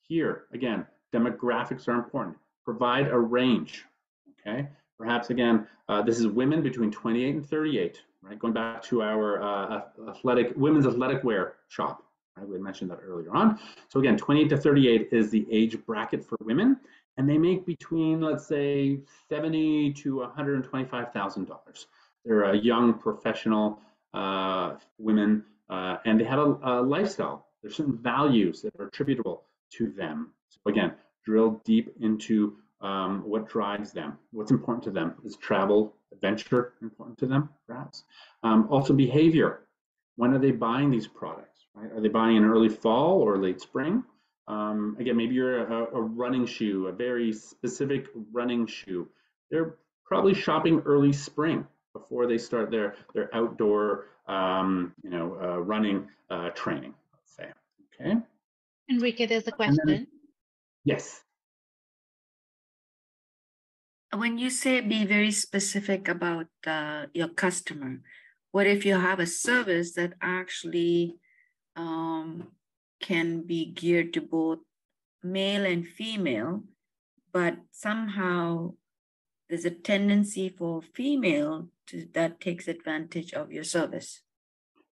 here, again, demographics are important. Provide a range, okay? Perhaps, again, this is women between 28 and 38, right? Going back to our women's athletic wear shop, right? We mentioned that earlier on. So again, 28 to 38 is the age bracket for women, and they make between, let's say, $70,000 to $125,000. They're a young professional women, and they have a lifestyle. There's certain values that are attributable to them. So again, drill deep into what drives them. What's important to them? Is travel, adventure important to them, perhaps? Also behavior. When are they buying these products, right? Are they buying in early fall or late spring? Again, maybe you're a running shoe, a very specific running shoe. They're probably shopping early spring before they start their outdoor running training, let's say, okay? Enrique, there's a question. Yes. When you say be very specific about your customer, what if you have a service that actually can be geared to both male and female, but somehow there's a tendency for female that takes advantage of your service?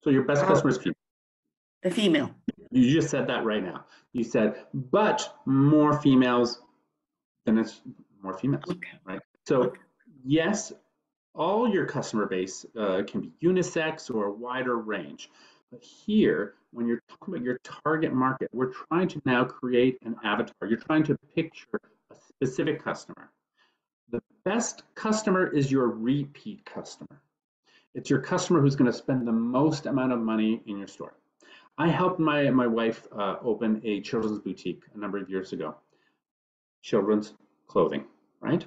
So your best customer is female. The female. You just said that right now. You said, but more females, then it's more females, okay, right? So okay. Yes, all your customer base can be unisex or a wider range. But here, when you're talking about your target market, we're trying to now create an avatar. You're trying to picture a specific customer. The best customer is your repeat customer. It's your customer who's going to spend the most amount of money in your store. I helped my wife open a children's boutique a number of years ago. Children's clothing, right?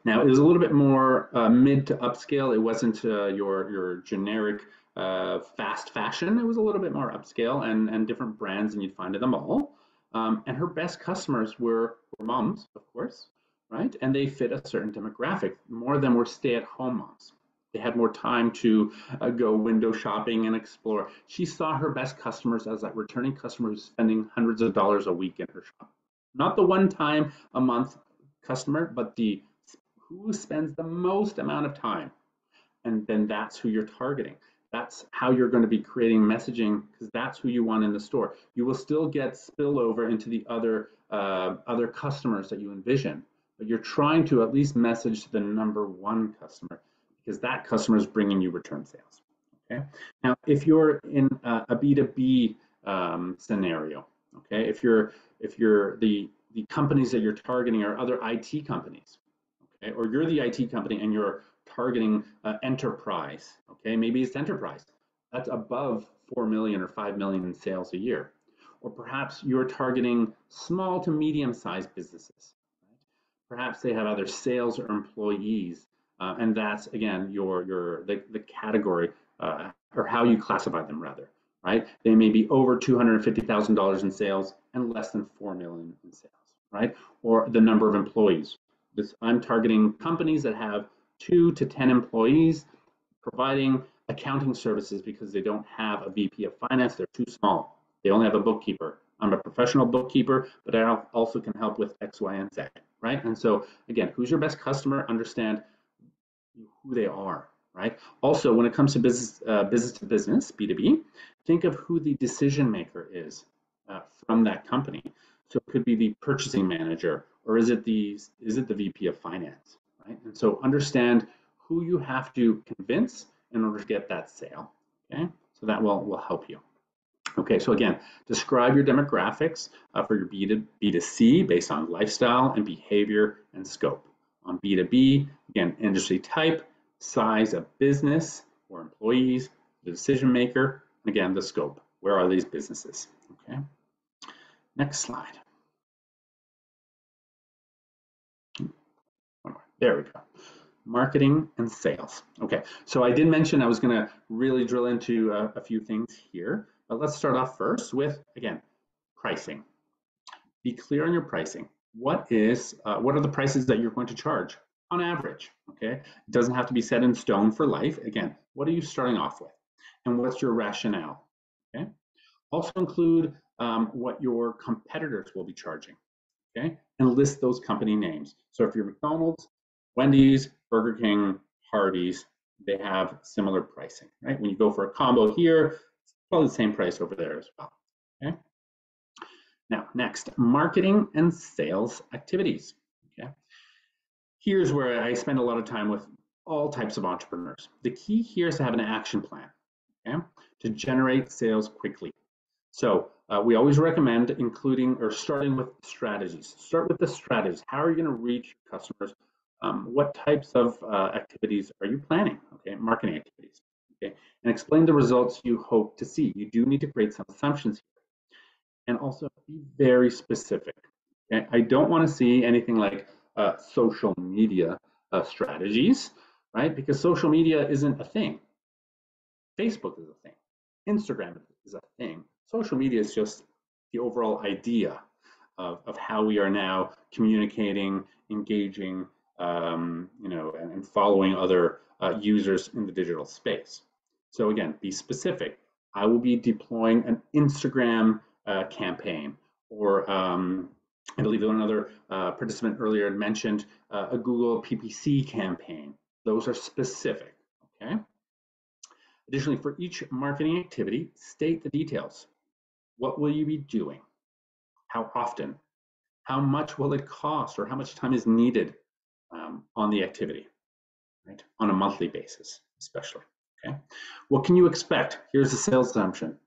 Now, it was a little bit more mid to upscale. It wasn't your generic fast fashion. It was a little bit more upscale and different brands than you'd find in the mall. And her best customers were moms, of course, right? And they fit a certain demographic. More of them were stay-at-home moms. They had more time to go window shopping and explore. She saw her best customers as that returning customer who's spending hundreds of dollars a week in her shop. Not the one time a month customer, but the who spends the most amount of time. And then that's who you're targeting. That's how you're going to be creating messaging, because that's who you want in the store. You will still get spillover into the other customers that you envision, but you're trying to at least message to the number one customer, because that customer is bringing you return sales. Okay. Now, if you're in a B2B scenario, okay, if you're the companies that you're targeting are other IT companies, okay, or you're the IT company and you're targeting enterprise, okay, maybe it's enterprise that's above 4 million or 5 million in sales a year, or perhaps you're targeting small to medium-sized businesses. Right? Perhaps they have other sales or employees. And that's, again, the category or how you classify them, rather, right? They may be over $250,000 in sales and less than 4 million in sales, right? Or the number of employees. I'm targeting companies that have 2 to 10 employees providing accounting services because they don't have a VP of finance. They're too small. They only have a bookkeeper. I'm a professional bookkeeper, but I also can help with X, Y, and Z, right? And so, again, who's your best customer? Understand who they are, right? Also, when it comes to business to business, B2B, think of who the decision maker is from that company. So it could be the purchasing manager, or is it the VP of finance, right? And so understand who you have to convince in order to get that sale, okay? So that will help you. Okay, so again, describe your demographics for your B2C based on lifestyle and behavior and scope. On B2B, again, industry type, size of business or employees, the decision maker, and again, the scope. Where are these businesses? Okay. Next slide. There we go. Marketing and sales. Okay, so I did mention I was going to really drill into a few things here, but let's start off first with, again, pricing. Be clear on your pricing. What are the prices that you're going to charge on average? Okay, it doesn't have to be set in stone for life. Again, what are you starting off with, and what's your rationale? Okay, also include what your competitors will be charging. Okay, and list those company names. So if you're McDonald's, Wendy's, Burger King, Hardee's, they have similar pricing, right? When you go for a combo here, it's probably the same price over there as well. Okay. Now, next, marketing and sales activities. Okay. Here's where I spend a lot of time with all types of entrepreneurs. The key here is to have an action plan, okay, to generate sales quickly. So we always recommend including or starting with strategies. Start with the strategies. How are you going to reach customers? What types of activities are you planning? Okay, marketing activities. Okay, and explain the results you hope to see. You do need to create some assumptions here. And also be very specific. Okay? I don't want to see anything like social media strategies, right? Because social media isn't a thing. Facebook is a thing. Instagram is a thing. Social media is just the overall idea of how we are now communicating, engaging, and following other users in the digital space. So again, be specific. I will be deploying an Instagram campaign, or I believe another participant earlier had mentioned a Google PPC campaign. Those are specific, okay? Additionally, for each marketing activity, state the details. What will you be doing? How often? How much will it cost, or how much time is needed on the activity, right? On a monthly basis, especially, okay? What can you expect? Here's the sales assumption.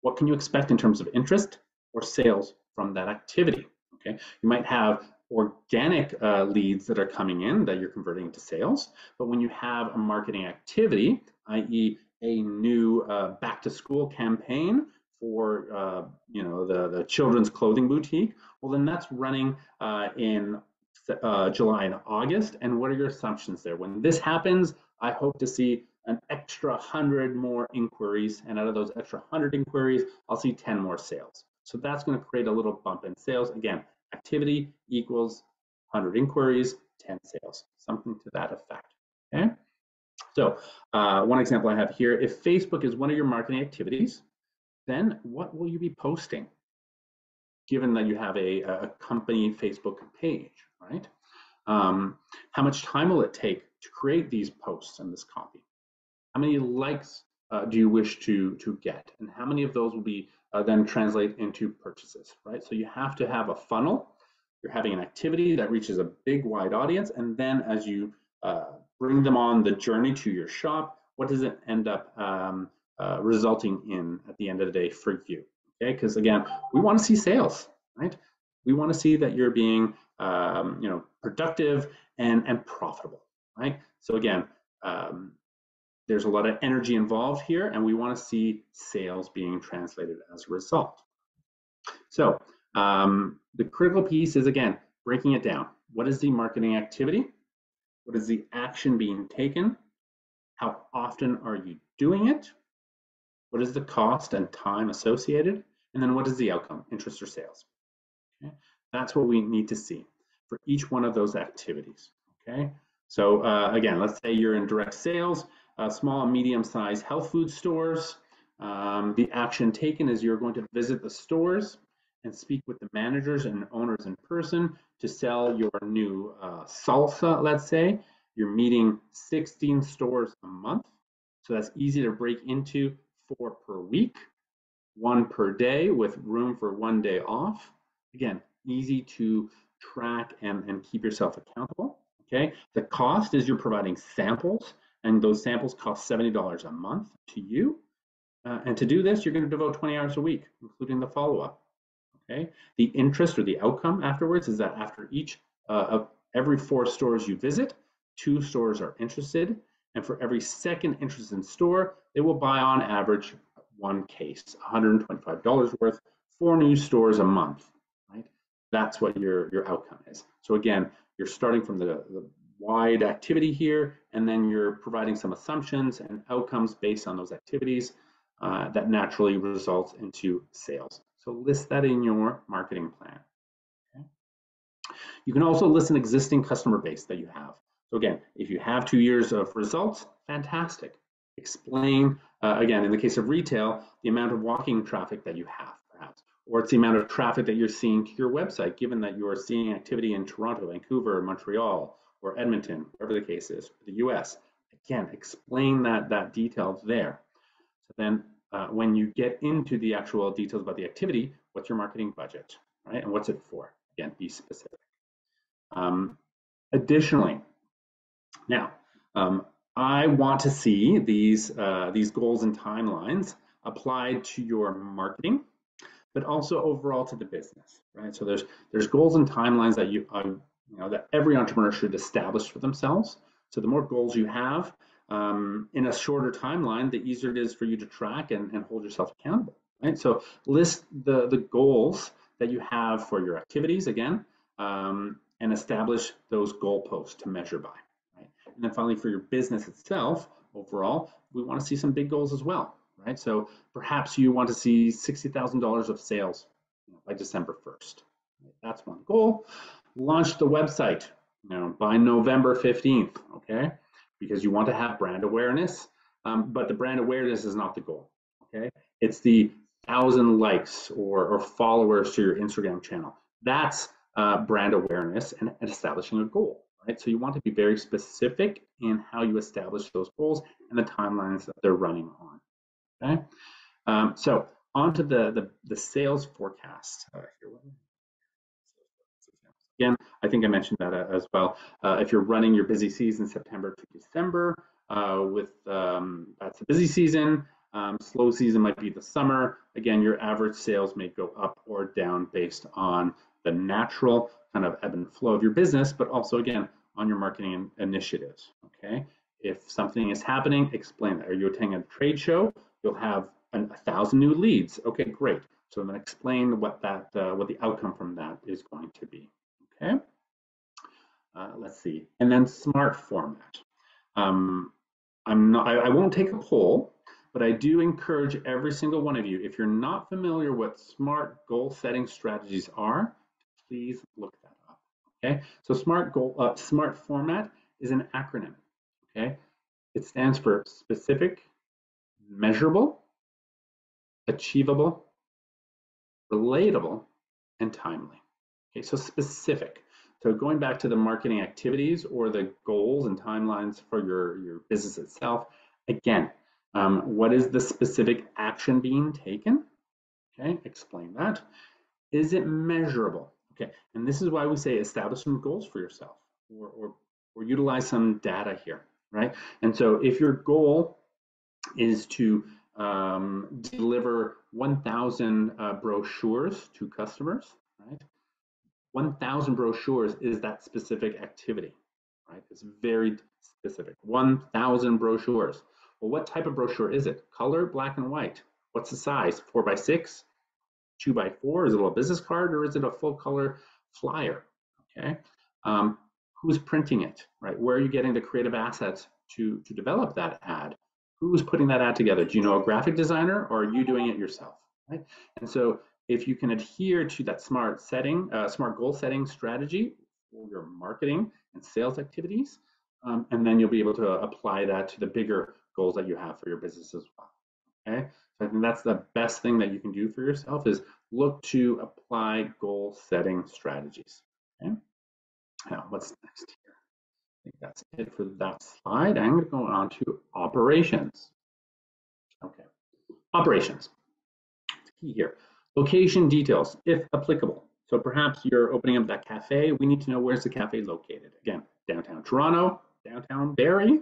What can you expect in terms of interest or sales from that activity, okay? You might have organic leads that are coming in that you're converting into sales, but when you have a marketing activity, i.e. a new back to school campaign for the children's clothing boutique, well then that's running in July and August. And what are your assumptions there? When this happens, I hope to see an extra 100 more inquiries, and out of those extra 100 inquiries, I'll see 10 more sales. So that's going to create a little bump in sales. Again, activity equals 100 inquiries, 10 sales, something to that effect. Okay. So one example I have here, if Facebook is one of your marketing activities, then what will you be posting? Given that you have a company Facebook page, right? How much time will it take to create these posts and this copy? How many likes do you wish to get? And how many of those will be then translate into purchases, right? So you have to have a funnel. You're having an activity that reaches a big, wide audience. And then as you bring them on the journey to your shop, what does it end up resulting in at the end of the day for you? Okay, because again, we want to see sales, right? We want to see that you're being productive and profitable, right? So again, there's a lot of energy involved here, and we want to see sales being translated as a result. So the critical piece is, again, breaking it down. What is the marketing activity? What is the action being taken? How often are you doing it? What is the cost and time associated? And then what is the outcome, interest or sales? Okay? That's what we need to see for each one of those activities. Okay. So again, let's say you're in direct sales, small and medium-sized health food stores. The action taken is you're going to visit the stores and speak with the managers and owners in person to sell your new salsa, let's say. You're meeting 16 stores a month. So that's easy to break into, 4 per week, 1 per day with room for 1 day off. Again, easy to track and keep yourself accountable. Okay, the cost is you're providing samples, and those samples cost $70 a month to you. And to do this, you're going to devote 20 hours a week, including the follow-up. Okay, the interest or the outcome afterwards is that after each of every 4 stores you visit, 2 stores are interested, and for every second interested store, they will buy on average 1 case, $125 worth, 4 new stores a month. That's what your outcome is. So again, you're starting from the wide activity here, and then you're providing some assumptions and outcomes based on those activities that naturally results into sales. So list that in your marketing plan. Okay. You can also list an existing customer base that you have. So again, if you have 2 years of results, fantastic. Explain, again, in the case of retail, the amount of walking traffic that you have, perhaps, or it's the amount of traffic that you're seeing to your website, given that you are seeing activity in Toronto, Vancouver, Montreal, or Edmonton, whatever the case is, for the US. Again, explain that detail there. So then when you get into the actual details about the activity, what's your marketing budget, right? And what's it for? Again, be specific. Additionally, now, I want to see these goals and timelines applied to your marketing, but also overall to the business, right? So there's goals and timelines that that every entrepreneur should establish for themselves. So the more goals you have in a shorter timeline, the easier it is for you to track and hold yourself accountable, right? So list the goals that you have for your activities again, and establish those goalposts to measure by. Right? And then finally, for your business itself, overall, we want to see some big goals as well, right? So perhaps you want to see $60,000 of sales by December 1st. Right? That's one goal. Launch the website, by November 15th, okay? Because you want to have brand awareness, but the brand awareness is not the goal, okay? It's the 1,000 likes or followers to your Instagram channel. That's brand awareness and establishing a goal, right? So you want to be very specific in how you establish those goals and the timelines that they're running on, okay? So on to the sales forecast. Again, I think I mentioned that as well. If you're running your busy season September to December, that's a busy season. Slow season might be the summer. Again, your average sales may go up or down based on the natural kind of ebb and flow of your business, but also again on your marketing initiatives. Okay, if something is happening, explain that. Are you attending a trade show? You'll have 1,000 new leads. Okay, great. So I'm going to explain what the outcome from that is going to be. Okay. Let's see, and then SMART format. I won't take a poll, but I do encourage every single one of you, if you're not familiar what SMART goal setting strategies are, please look that up. Okay, so SMART format is an acronym. Okay, it stands for specific, measurable, achievable, relatable, and timely. Okay, so specific. So going back to the marketing activities or the goals and timelines for your business itself, again, what is the specific action being taken? Okay, explain that. Is it measurable? Okay, and this is why we say establish some goals for yourself or utilize some data here, right? And so if your goal is to deliver 1,000 brochures to customers, right? 1,000 brochures is that specific activity, right? It's very specific. 1,000 brochures. Well, what type of brochure is it? Color, black and white. What's the size? 4x6, 2x4? Is it a business card or is it a full color flyer? Okay. Who's printing it, right? Where are you getting the creative assets to develop that ad? Who's putting that ad together? Do you know a graphic designer or are you doing it yourself, right? And so if you can adhere to that SMART goal setting strategy for your marketing and sales activities, and then you'll be able to apply that to the bigger goals that you have for your business as well. Okay, so I think that's the best thing that you can do for yourself is look to apply goal setting strategies. Okay, now what's next here? I think that's it for that slide. I'm going to go on to operations. Okay, operations. It's key here. Location details, if applicable. So perhaps you're opening up that cafe. We need to know where's the cafe located. Again, downtown Toronto, downtown Barrie.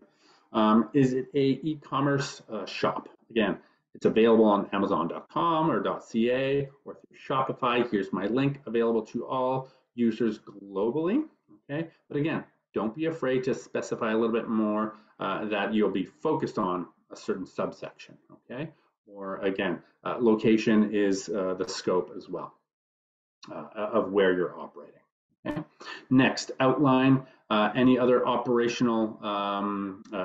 Is it a e-commerce shop? Again, it's available on Amazon.com or .ca or through Shopify. Here's my link, available to all users globally. Okay, but again, don't be afraid to specify a little bit more that you'll be focused on a certain subsection. Okay. Or again, location is the scope as well. of where you're operating. Okay. Next, outline any other operational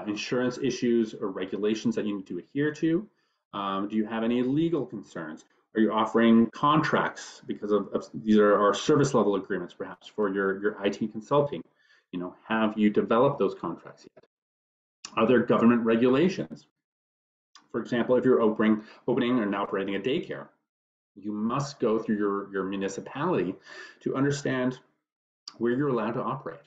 insurance issues or regulations that you need to adhere to. Do you have any legal concerns? Are you offering contracts because of these are our service level agreements, perhaps for your IT consulting? You know, have you developed those contracts yet? Are there government regulations? For example, if you're opening and operating a daycare, you must go through your municipality to understand where you're allowed to operate.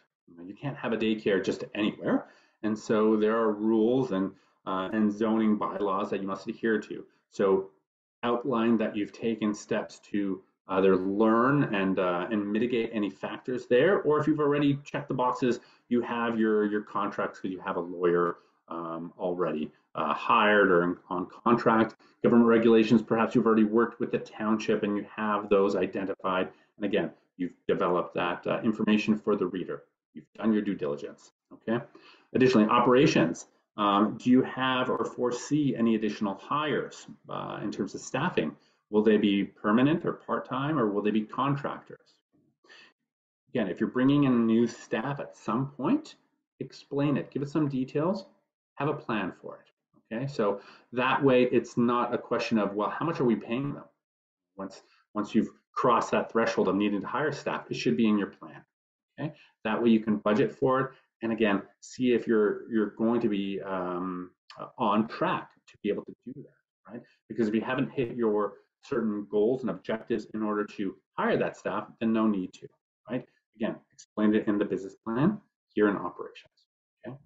You can't have a daycare just anywhere, and so there are rules and zoning bylaws that you must adhere to. So outline that you've taken steps to either learn and mitigate any factors there, or if you've already checked the boxes, you have your contracts because you have a lawyer already hired or on contract. Government regulations, perhaps you've already worked with the township and you have those identified. And again, you've developed that information for the reader. You've done your due diligence, okay? Additionally, operations. Do you have or foresee any additional hires in terms of staffing? Will they be permanent or part-time, or will they be contractors? Again, if you're bringing in new staff at some point, explain it, give it some details, have a plan for it, okay? So that way it's not a question of, well, how much are we paying them? Once you've crossed that threshold of needing to hire staff, it should be in your plan, okay? That way you can budget for it, and again, see if you're going to be on track to be able to do that, right? Because if you haven't hit your certain goals and objectives in order to hire that staff, then no need to, right? Again, explain it in the business plan, here in operations, okay?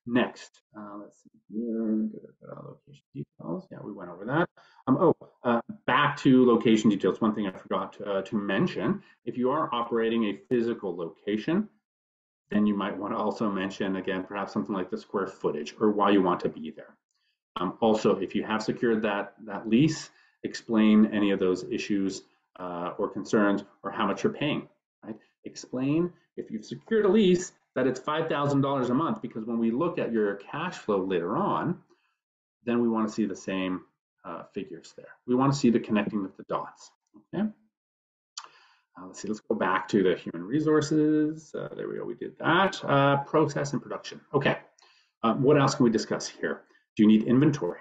Next, let's see here, location details. Yeah, we went over that. Back to location details. One thing I forgot to mention, if you are operating a physical location, then you might want to also mention, again, perhaps something like the square footage or why you want to be there. Also, if you have secured that lease, explain any of those issues or concerns or how much you're paying, right? Explain if you've secured a lease that it's $5,000 a month, because when we look at your cash flow later on, then we want to see the same figures there. We want to see the connecting of the dots, okay? Let's see, let's go back to the human resources. There we go, we did that. Process and production, okay. What else can we discuss here? Do you need inventory?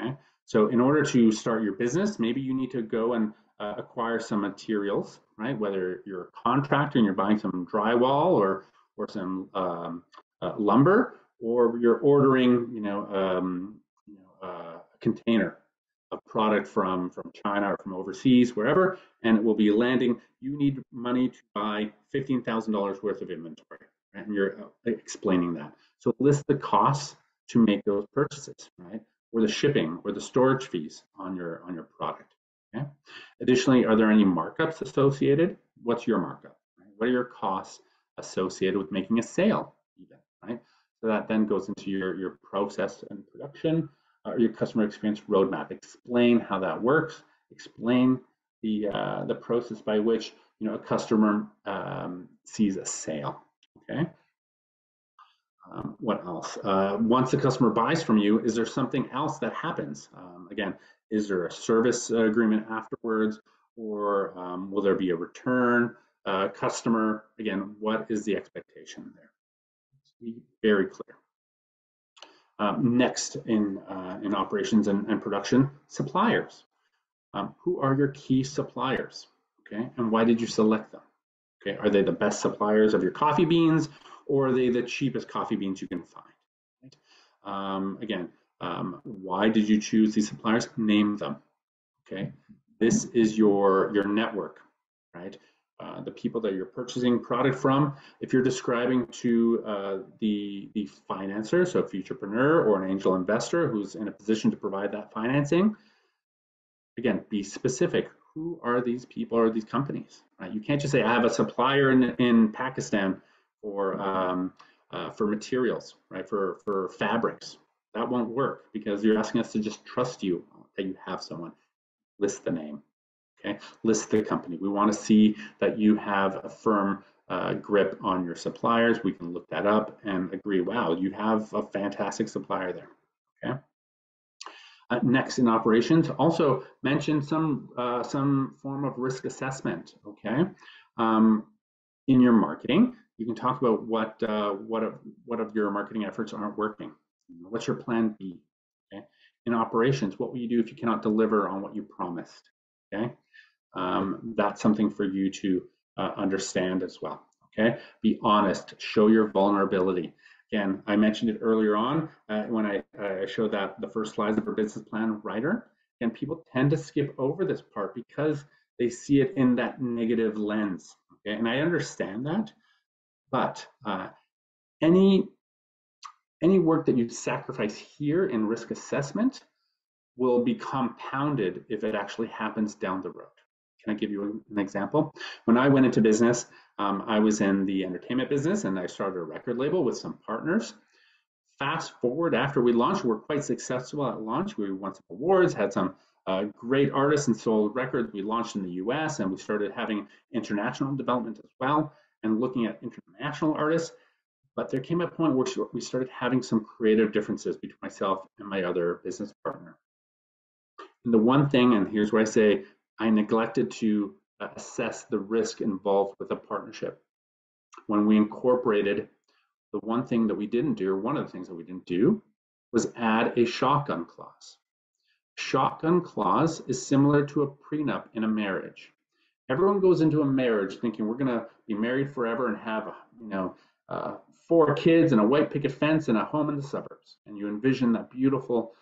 Okay, so in order to start your business, maybe you need to go and acquire some materials, right? Whether you're a contractor and you're buying some drywall or some lumber, or you're ordering, a container of product from China or from overseas, wherever, and it will be landing. You need money to buy $15,000 worth of inventory, right? And you're explaining that. So list the costs to make those purchases, right? Or the shipping or the storage fees on your product. Okay. Additionally, are there any markups associated? What's your markup? Right? What are your costs associated with making a sale, even, right? So that then goes into your process and production, or your customer experience roadmap. Explain how that works. Explain the process by which a customer sees a sale. Okay. What else? Once the customer buys from you, is there something else that happens? Again, is there a service agreement afterwards, or will there be a return customer? Again, what is the expectation there? Be very clear. Next in operations and production, suppliers. Who are your key suppliers? Okay, and why did you select them? Okay, are they the best suppliers of your coffee beans, or are they the cheapest coffee beans you can find? Right? Again, why did you choose these suppliers? Name them. Okay, this is your network, right? The people that you're purchasing product from. If you're describing to the financer, so a futurepreneur or an angel investor who's in a position to provide that financing, again, be specific. Who are these people or these companies? Right? You can't just say I have a supplier in Pakistan for materials, right? For fabrics. That won't work because you're asking us to just trust you that you have someone. List the name. Okay, list the company. We want to see that you have a firm grip on your suppliers. We can look that up and agree, wow, you have a fantastic supplier there. Okay. Next, in operations, also mention some form of risk assessment. Okay, in your marketing, you can talk about what of your marketing efforts aren't working. What's your plan B? Okay, in operations, what will you do if you cannot deliver on what you promised? Okay, that's something for you to understand as well. Okay, be honest, show your vulnerability. Again, I mentioned it earlier on when I showed that the first slides of our business plan writer. And people tend to skip over this part because they see it in that negative lens. Okay, and I understand that, but any work that you sacrifice here in risk assessment will be compounded if it actually happens down the road. Can I give you an example? When I went into business, I was in the entertainment business and I started a record label with some partners. Fast forward, after we launched, we were quite successful at launch. We won some awards, had some great artists and sold records. We launched in the US and we started having international development as well and looking at international artists. But there came a point where we started having some creative differences between myself and my other business partner. And the one thing, and here's where I say, I neglected to assess the risk involved with a partnership. When we incorporated, the one thing that we didn't do, or one of the things that we didn't do, was add a shotgun clause. Shotgun clause is similar to a prenup in a marriage. Everyone goes into a marriage thinking we're going to be married forever and have, 4 kids and a white picket fence and a home in the suburbs. And you envision that beautiful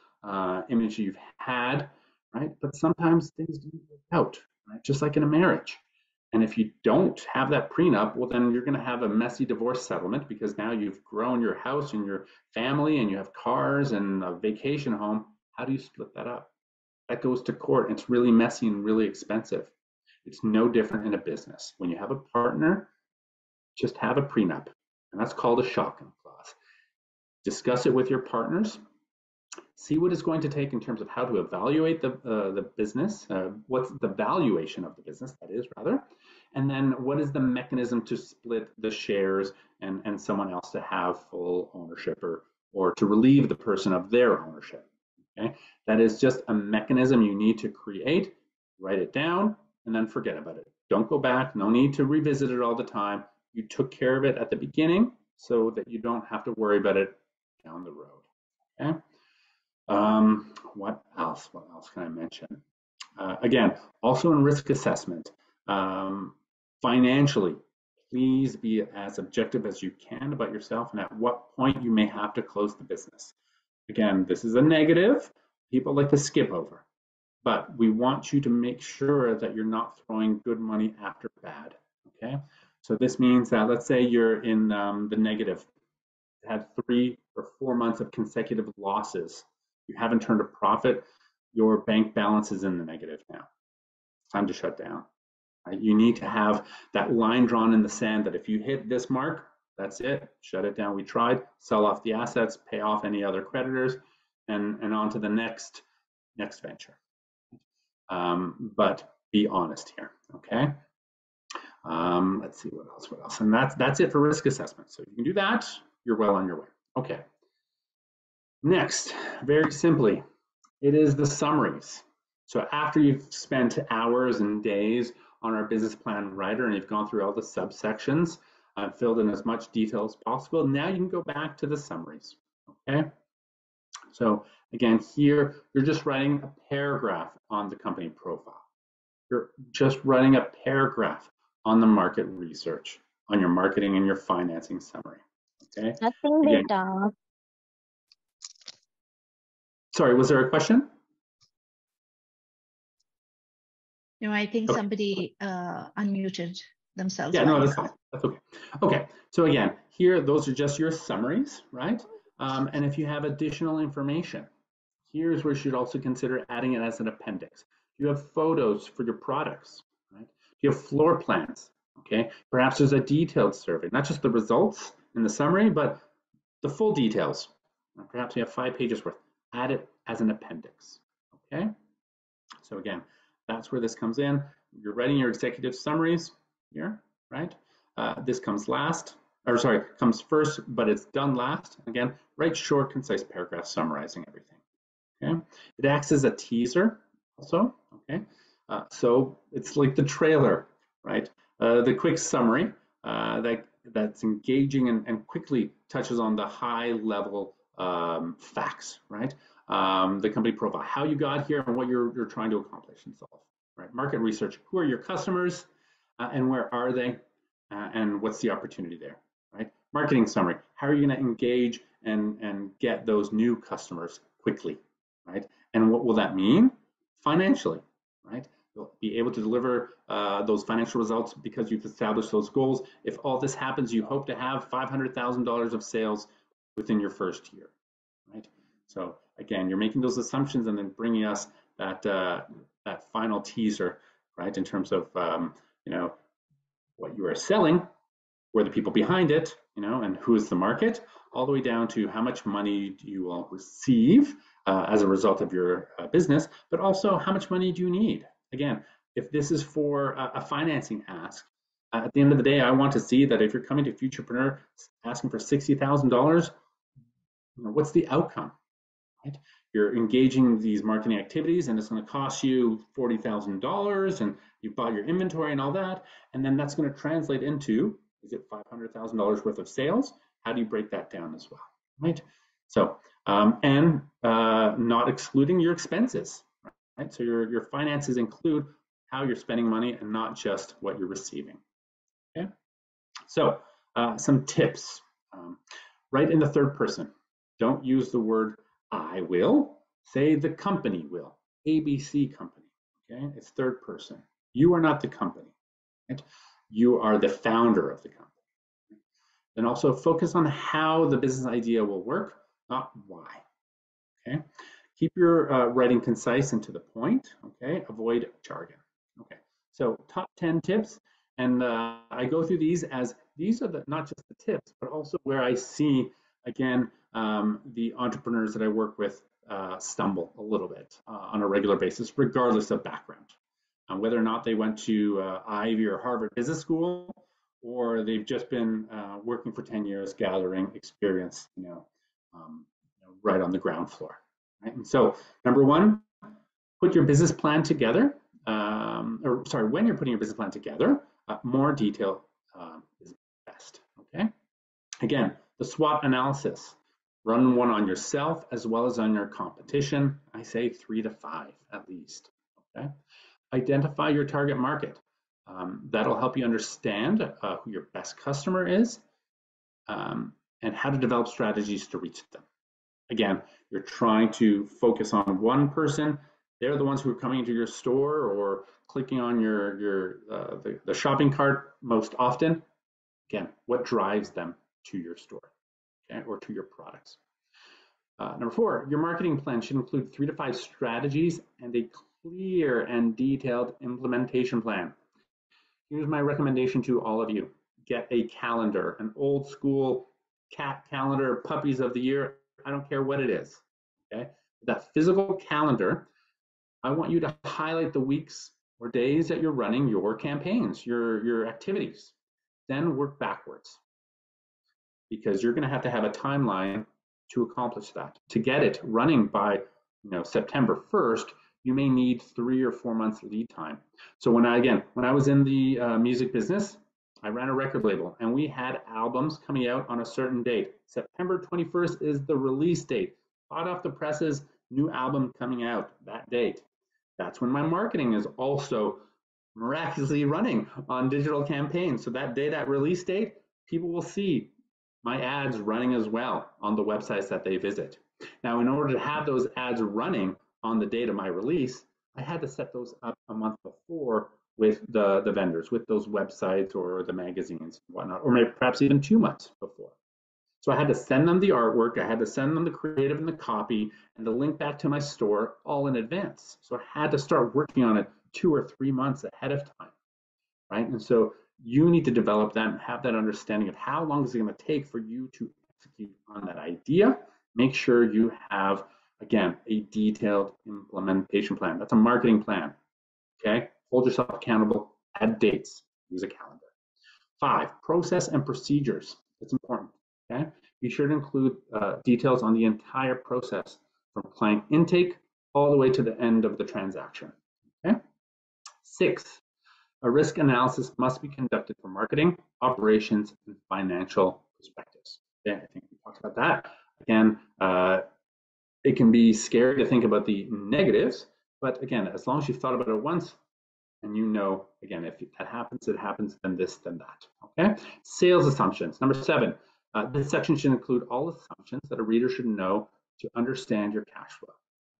image you've had, right? But sometimes things don't work out, right? Just like in a marriage. And if you don't have that prenup, well, then you're going to have a messy divorce settlement because now you've grown your house and your family and you have cars and a vacation home. How do you split that up? That goes to court. It's really messy and really expensive. It's no different in a business. When you have a partner, just have a prenup. And that's called a shotgun clause. Discuss it with your partners. See what it's going to take in terms of how to evaluate the business, what's the valuation of the business, that is, rather, and then what is the mechanism to split the shares and someone else to have full ownership or to relieve the person of their ownership. Okay, that is just a mechanism you need to create, write it down, and then forget about it. Don't go back, no need to revisit it all the time. You took care of it at the beginning so that you don't have to worry about it down the road. Okay. What else? What else can I mention? Again, also in risk assessment, financially, please be as objective as you can about yourself and at what point you may have to close the business. Again, this is a negative. People like to skip over, but we want you to make sure that you're not throwing good money after bad. Okay, so this means that let's say you're in the negative, had 3 or 4 months of consecutive losses. You haven't turned a profit, your bank balance is in the negative now. It's time to shut down. Right? You need to have that line drawn in the sand that if you hit this mark, that's it, shut it down. We tried, sell off the assets, pay off any other creditors, and on to the next venture. But be honest here, okay? Let's see what else. And that's it for risk assessment. So you can do that, you're well on your way. Okay. Next, very simply, it is the summaries. So after you've spent hours and days on our business plan writer and you've gone through all the subsections, filled in as much detail as possible, now you can go back to the summaries, okay? So again, here, you're just writing a paragraph on the company profile. You're just writing a paragraph on the market research, on your marketing and your financing summary, okay? Again, sorry, was there a question? No, I think somebody unmuted themselves. Yeah, no, that's fine. That's okay. Okay, so again, here, those are just your summaries, right? And if you have additional information, here's where you should also consider adding it as an appendix. You have photos for your products, right? You have floor plans, okay? Perhaps there's a detailed survey, not just the results in the summary, but the full details. Perhaps you have 5 pages worth. Add it as an appendix, okay? So again, that's where this comes in. You're writing your executive summaries here, right? This comes last, or sorry, comes first, but it's done last. Again, write short, concise paragraphs summarizing everything. Okay, it acts as a teaser also. Okay, so it's like the trailer, right? The quick summary that's engaging and quickly touches on the high level facts, right? The company profile, how you got here, and what you're trying to accomplish and solve. Right? Market research, who are your customers, and where are they, and what's the opportunity there, right? Marketing summary, how are you going to engage and get those new customers quickly, right? And what will that mean financially, right? You'll be able to deliver those financial results because you've established those goals. If all this happens, you hope to have $500,000 of sales within your first year, right? So again, you're making those assumptions and then bringing us that that final teaser, right? In terms of you know, what you are selling, who are the people behind it, you know, and who is the market, all the way down to how much money do you will receive as a result of your business, but also how much money do you need? Again, if this is for a financing ask, at the end of the day, I want to see that if you're coming to Futurepreneur asking for $60,000, you know, what's the outcome? Right? You're engaging these marketing activities and it's going to cost you $40,000 and you've bought your inventory and all that. And then that's going to translate into, is it $500,000 worth of sales? How do you break that down as well, right? So, not excluding your expenses, right? So your finances include how you're spending money and not just what you're receiving, okay? So some tips, write in the third person. Don't use the word I will, say the company will, ABC company, okay? It's third person. You are not the company, right? You are the founder of the company. Then also focus on how the business idea will work, not why, okay? Keep your writing concise and to the point, okay? Avoid jargon, okay? So top 10 tips, and I go through these as these are not just the tips, but also where I see, again, the entrepreneurs that I work with stumble a little bit on a regular basis, regardless of background. Whether or not they went to Ivy or Harvard Business School, or they've just been working for 10 years, gathering experience, right on the ground floor. Right? And so, number one, put your business plan together. When you're putting your business plan together, more detail is best. Okay. Again, the SWOT analysis. Run one on yourself as well as on your competition. I say 3 to 5 at least. Okay. Identify your target market. That'll help you understand who your best customer is and how to develop strategies to reach them. Again, you're trying to focus on one person. They're the ones who are coming into your store or clicking on the shopping cart most often. Again, what drives them to your store, okay, or to your products? Number 4, your marketing plan should include 3 to 5 strategies and a clear and detailed implementation plan. Here's my recommendation to all of you. Get a calendar, an old school cat calendar, puppies of the year. I don't care what it is, okay? That physical calendar, I want you to highlight the weeks or days that you're running your campaigns, your activities. Then work backwards because you're going to have a timeline to accomplish that. To get it running by September 1st, you may need 3 or 4 months lead time. So when I was in the music business, I ran a record label and we had albums coming out on a certain date. September 21st is the release date. Hot off the presses, new album coming out that date. That's when my marketing is also miraculously running on digital campaigns. So that day, that release date, people will see my ads running as well on the websites that they visit. Now, in order to have those ads running on the date of my release, I had to set those up a month before with the vendors, with those websites or the magazines and whatnot, or maybe perhaps even 2 months before. So I had to send them the artwork, I had to send them the creative and the copy, and the link back to my store all in advance. So I had to start working on it 2 or 3 months ahead of time, right? And so you need to develop that and have that understanding of how long is it going to take for you to execute on that idea. Make sure you have, again, a detailed implementation plan. That's a marketing plan, okay? Hold yourself accountable, add dates, use a calendar. 5, process and procedures. It's important, okay? Be sure to include details on the entire process from client intake all the way to the end of the transaction. Okay. 6, a risk analysis must be conducted for marketing, operations, and financial perspectives. Okay, I think we talked about that. Again, it can be scary to think about the negatives, but again, as long as you've thought about it once, and you know, again, if that happens, it happens, then this, then that. Okay. Sales assumptions. Number 7, this section should include all assumptions that a reader should know to understand your cash flow.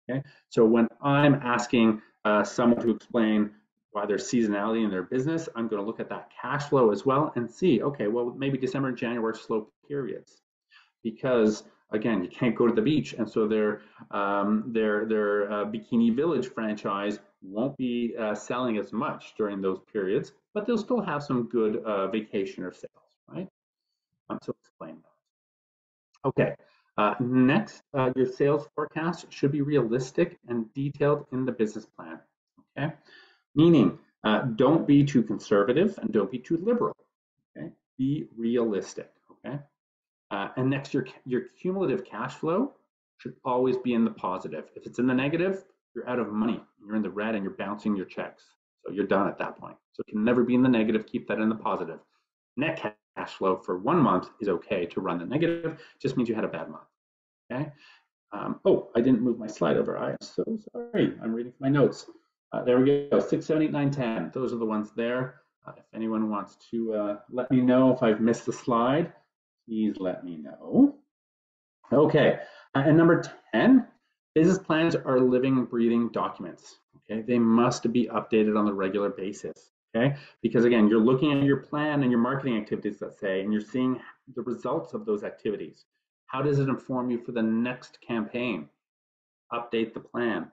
Okay. So when I'm asking someone to explain why there's seasonality in their business, I'm going to look at that cash flow as well and see, okay, well, maybe December and January are slow periods because, again, you can't go to the beach, and so their Bikini Village franchise won't be selling as much during those periods, but they'll still have some good vacation or sales, right? So explain that. Okay. Next, your sales forecast should be realistic and detailed in the business plan. Okay, meaning don't be too conservative and don't be too liberal. Okay, be realistic. Okay. And next, your cumulative cash flow should always be in the positive. If it's in the negative, you're out of money. You're in the red and you're bouncing your checks. So you're done at that point. So it can never be in the negative. Keep that in the positive. Net cash flow for 1 month is okay to run the negative. Just means you had a bad month. Okay. Oh, I didn't move my slide over. I am so sorry. I'm reading my notes. There we go. 6, 7, 8, 9, 10. Those are the ones there. If anyone wants to let me know if I've missed the slide, please let me know. Okay, and number 10, business plans are living, breathing documents. Okay, they must be updated on a regular basis. Okay, because again, you're looking at your plan and your marketing activities, let's say, and you're seeing the results of those activities. How does it inform you for the next campaign? Update the plan.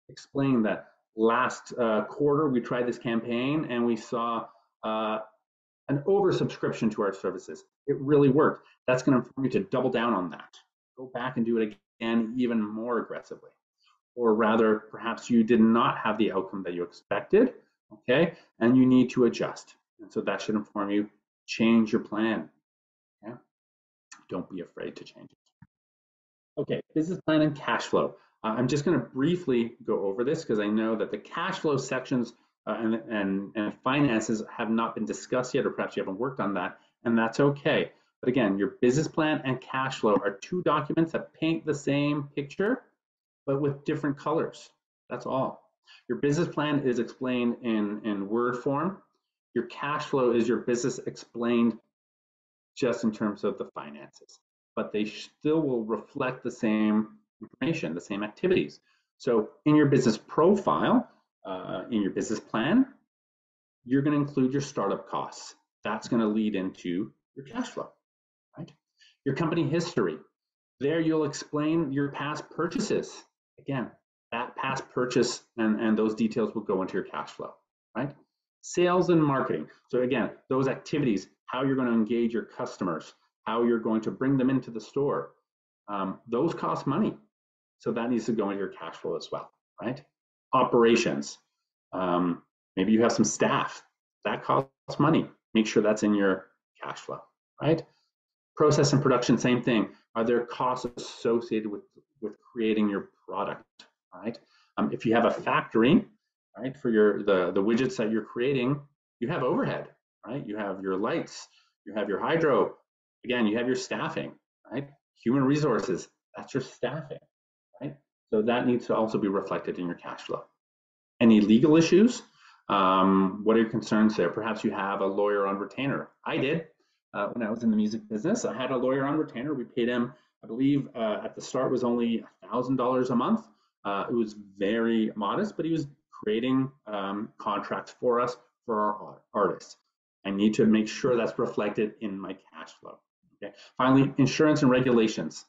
Explain that last quarter we tried this campaign and we saw an oversubscription to our services. It really worked. That's going to inform you to double down on that. Go back and do it again even more aggressively. Or rather, perhaps you did not have the outcome that you expected, okay, and you need to adjust. And so that should inform you, change your plan. Okay? Don't be afraid to change it. Okay, business plan and cash flow. I'm just going to briefly go over this because I know that the cash flow sections and finances have not been discussed yet, or perhaps you haven't worked on that, and that's okay. But again, your business plan and cash flow are 2 documents that paint the same picture, but with different colors. That's all. Your business plan is explained in word form. Your cash flow is your business explained just in terms of the finances, but they still will reflect the same information, the same activities. So in your business profile, in your business plan, you're going to include your startup costs. That's going to lead into your cash flow, right? Your company history. There you'll explain your past purchases. Again, that past purchase and those details will go into your cash flow, right? Sales and marketing. So again, those activities, how you're going to engage your customers, how you're going to bring them into the store, those cost money. So that needs to go into your cash flow as well, right? Operations. Maybe you have some staff. That costs money. Make sure that's in your cash flow, right? Process and production, same thing. Are there costs associated with creating your product, right? If you have a factory, right, for the widgets that you're creating, you have overhead, right? You have your lights, you have your hydro. Again, you have your staffing, right? Human resources, that's your staffing, right? So that needs to also be reflected in your cash flow. Any legal issues? What are your concerns there? Perhaps you have a lawyer on retainer. I did when I was in the music business. I had a lawyer on retainer. We paid him, I believe, at the start was only $1,000 a month. It was very modest, but he was creating contracts for us for our artists. I need to make sure that's reflected in my cash flow. Okay. Finally, insurance and regulations,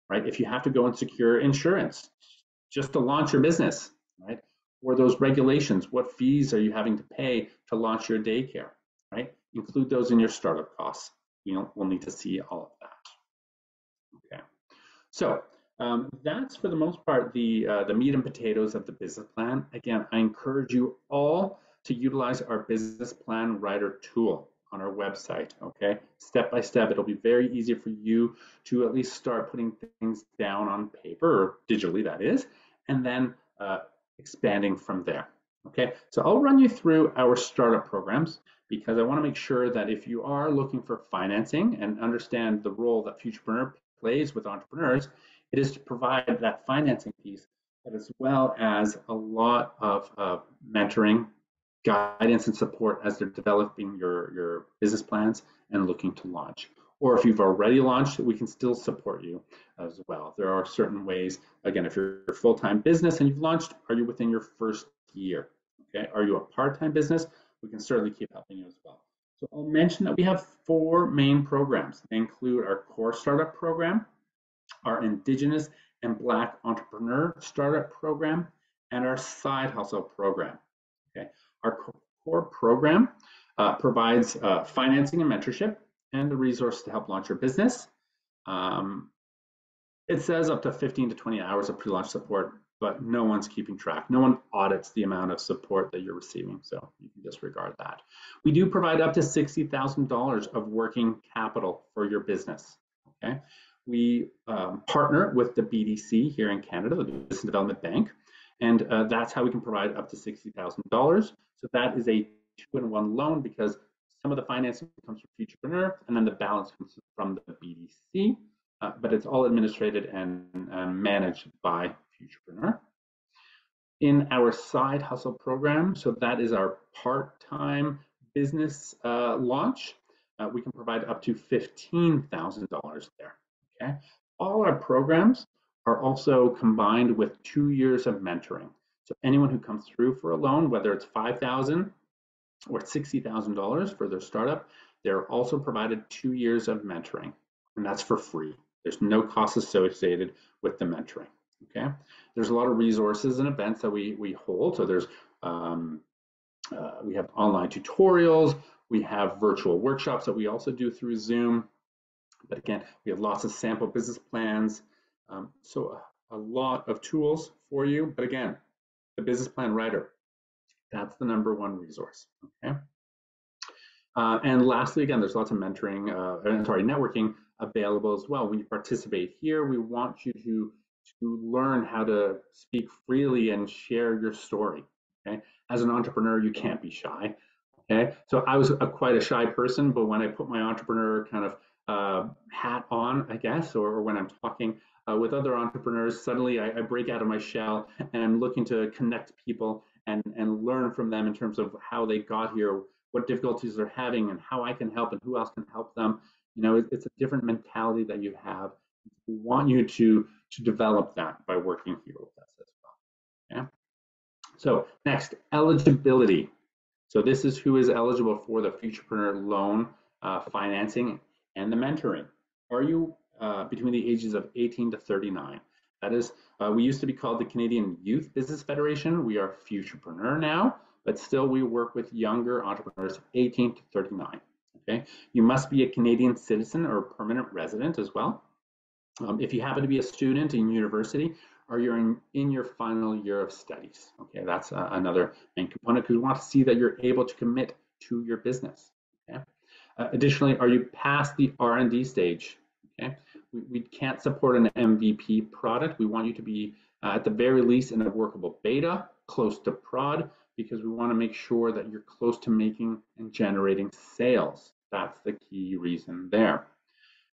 right? If you have to go and secure insurance just to launch your business, right? Or those regulations, what fees are you having to pay to launch your daycare, right? Include those in your startup costs. We'll need to see all of that. Okay, so that's for the most part the meat and potatoes of the business plan. Again, I encourage you all to utilize our business plan writer tool. on our website, okay? Step by step, it'll be very easy for you to at least start putting things down on paper, or digitally that is, and then expanding from there, okay? So I'll run you through our startup programs because I wanna make sure that if you are looking for financing and understand the role that Futurepreneur plays with entrepreneurs, it is to provide that financing piece, but as well as a lot of mentoring, guidance, and support as they're developing your business plans and looking to launch. Or if you've already launched, we can still support you as well. There are certain ways, again, if you're a full-time business and you've launched, are you within your first year? Okay, are you a part-time business? We can certainly keep helping you as well. So I'll mention that we have 4 main programs. They include our core startup program, our Indigenous and Black entrepreneur startup program, and our side hustle program. Okay, our core program provides financing and mentorship and the resource to help launch your business. It says up to 15 to 20 hours of pre-launch support, but no one's keeping track. No one audits the amount of support that you're receiving, so you can disregard that. We do provide up to $60,000 of working capital for your business, okay? We partner with the BDC here in Canada, the Business Development Bank, and that's how we can provide up to $60,000. So that is a 2-in-1 loan because some of the financing comes from Futurepreneur and then the balance comes from the BDC, but it's all administrated and managed by Futurepreneur. In our side hustle program, so that is our part-time business launch, we can provide up to $15,000 there, okay? All our programs are also combined with 2 years of mentoring. So anyone who comes through for a loan, whether it's $5,000 or $60,000 for their startup, they're also provided 2 years of mentoring, and that's for free. There's no cost associated with the mentoring, okay? There's a lot of resources and events that we hold. So there's, we have online tutorials, we have virtual workshops that we also do through Zoom. But again, we have lots of sample business plans. So a lot of tools for you. But again, the business plan writer, that's the #1 resource, okay? And lastly, again, there's lots of mentoring, networking available as well. When you participate here, we want you to learn how to speak freely and share your story, okay? As an entrepreneur, you can't be shy, okay? So I was quite a shy person, but when I put my entrepreneur kind of hat on, I guess, or when I'm talking with other entrepreneurs, suddenly I break out of my shell and I'm looking to connect people and learn from them in terms of how they got here, what difficulties they're having, and how I can help and who else can help them. You know, it's a different mentality that you have. We want you to develop that by working here with us as well. Okay. So next, eligibility. So this is who is eligible for the Futurepreneur loan financing and the mentoring. Are you between the ages of 18 to 39? That is, we used to be called the Canadian Youth Business Federation. We are Futurepreneur now, but still we work with younger entrepreneurs 18 to 39. Okay, you must be a Canadian citizen or permanent resident as well. If you happen to be a student in university or you're in your final year of studies, okay, that's another main component because we want to see that you're able to commit to your business. Okay. Additionally, are you past the R&D stage? Okay, we can't support an MVP product. We want you to be at the very least in a workable beta, close to prod, because we want to make sure that you're close to making and generating sales. That's the key reason there.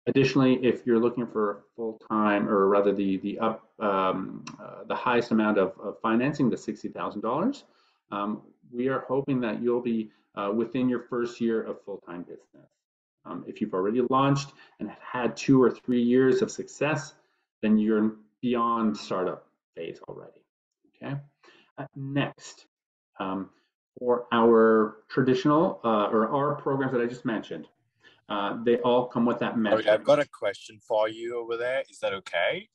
Additionally, if you're looking for full-time, or rather the highest amount of financing, the $60,000, we are hoping that you'll be within your first year of full-time business. If you've already launched and have had 2 or 3 years of success, then you're beyond startup phase already. Okay. Next, for our traditional or our programs that I just mentioned, they all come with that mentoring. Okay, I've got a question for you over there. Is that okay?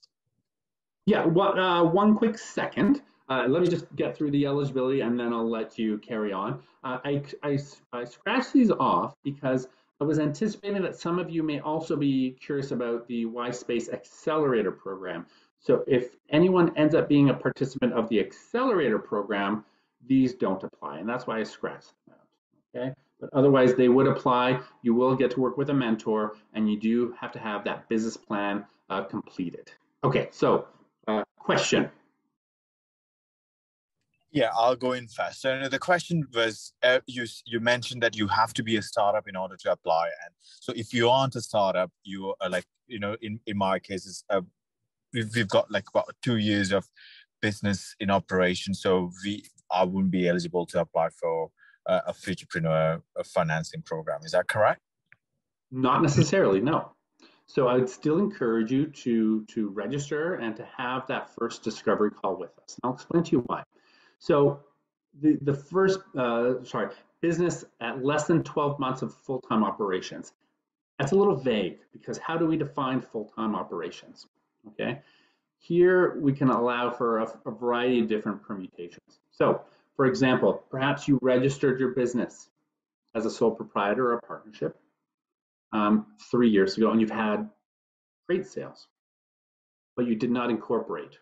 Yeah, well, one quick second. Let me just get through the eligibility and then I'll let you carry on. I scratched these off because I was anticipating that some of you may also be curious about the Y-Space Accelerator program. So if anyone ends up being a participant of the Accelerator program, these don't apply, and that's why I scratched them out, okay? But otherwise, they would apply. You will get to work with a mentor, and you do have to have that business plan completed. Okay, so question. Yeah, I'll go in fast. So the question was, you mentioned that you have to be a startup in order to apply. And so if you aren't a startup, you are like, in my case, we've got like about 2 years of business in operation. So I wouldn't be eligible to apply for a Futurepreneur financing program. Is that correct? Not necessarily, no. So I would still encourage you to register and to have that first discovery call with us. And I'll explain to you why. So the first, business at less than 12 months of full-time operations. That's a little vague because how do we define full-time operations? Okay, here we can allow for a variety of different permutations. So for example, perhaps you registered your business as a sole proprietor or a partnership 3 years ago and you've had great sales, but you did not incorporate.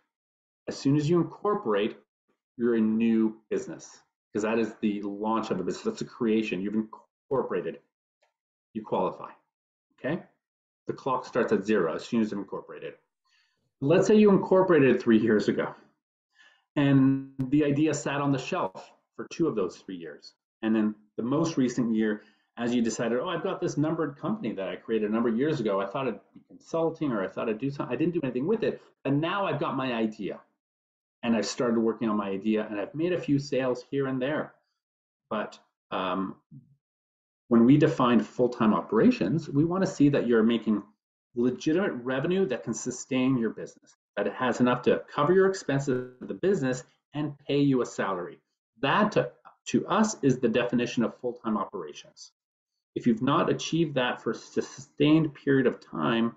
As soon as you incorporate, you're a new business because that is the launch of a business. That's a creation. You've incorporated. You qualify. Okay? The clock starts at 0 as soon as you've incorporated. Let's say you incorporated 3 years ago and the idea sat on the shelf for 2 of those 3 years. And then the most recent year, as you decided, oh, I've got this numbered company that I created a number of years ago. I thought it'd be consulting or I thought I'd do something. I didn't do anything with it, but now I've got my idea. And I've started working on my idea and I've made a few sales here and there. But when we define full-time operations, we want to see that you're making legitimate revenue that can sustain your business, that it has enough to cover your expenses of the business and pay you a salary. That to us is the definition of full-time operations. If you've not achieved that for a sustained period of time,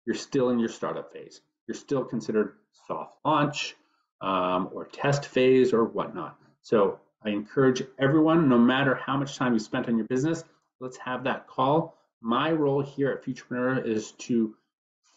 you're still in your startup phase. You're still considered soft launch, or test phase or whatnot. So I encourage everyone, no matter how much time you spent on your business, let's have that call. My role here at Futurepreneur is to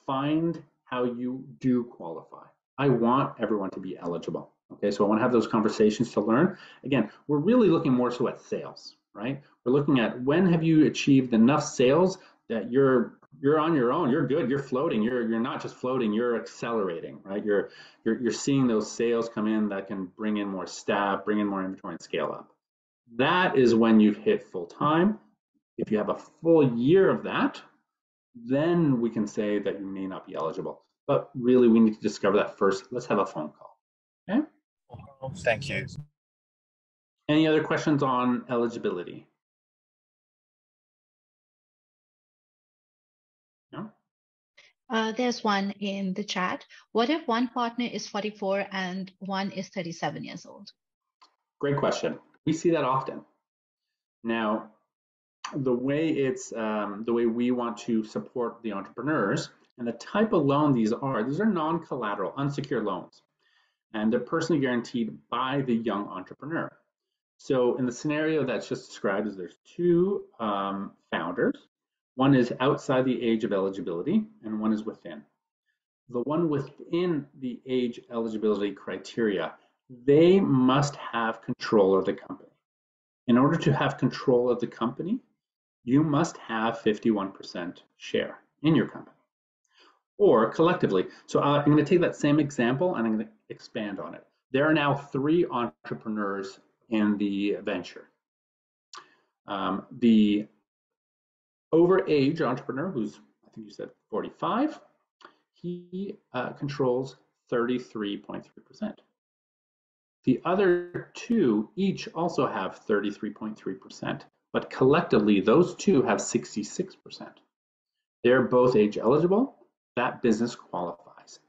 find how you do qualify. I want everyone to be eligible. Okay, so I want to have those conversations to learn. Again, we're really looking more so at sales, right? We're looking at when have you achieved enough sales that you're on your own, you're good, you're floating, you're not just floating, you're accelerating, right? You're seeing those sales come in that can bring in more staff, bring in more inventory and scale up. That is when you've hit full time. If you have a full year of that, then we can say that you may not be eligible. But really we need to discover that first. Let's have a phone call. Okay? Thank you. Any other questions on eligibility? There's one in the chat. What if one partner is 44 and one is 37 years old? Great question. We see that often. Now, the way we want to support the entrepreneurs and the type of loan these are non-collateral, unsecured loans, and they're personally guaranteed by the young entrepreneur. So in the scenario that's just described, is there's 2 founders. One is outside the age of eligibility and one is within. The one within the age eligibility criteria, they must have control of the company. In order to have control of the company, you must have 51% share in your company or collectively. So I'm going to take that same example and I'm going to expand on it. There are now 3 entrepreneurs in the venture. The overage entrepreneur, who's, I think you said 45, he controls 33.3%. The other 2 each also have 33.3%, but collectively those 2 have 66%. They're both age eligible. That business qualifies.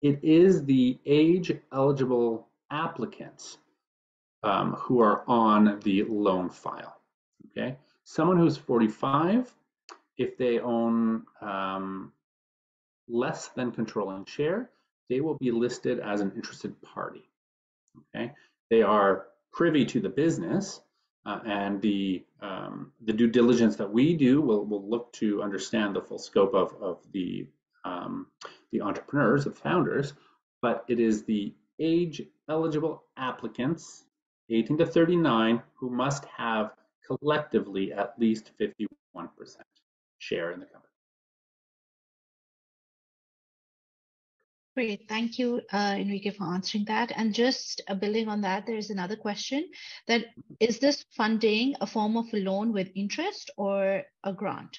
It is the age eligible applicants who are on the loan file. Okay, someone who's 45, if they own less than controlling share, they will be listed as an interested party. Okay, they are privy to the business, and the due diligence that we do will look to understand the full scope of the entrepreneurs, the founders, but it is the age eligible applicants 18 to 39 who must have collectively at least 51% share in the company. Great, thank you, Enrique, for answering that. And just building on that, there is another question that is this funding a form of a loan with interest or a grant?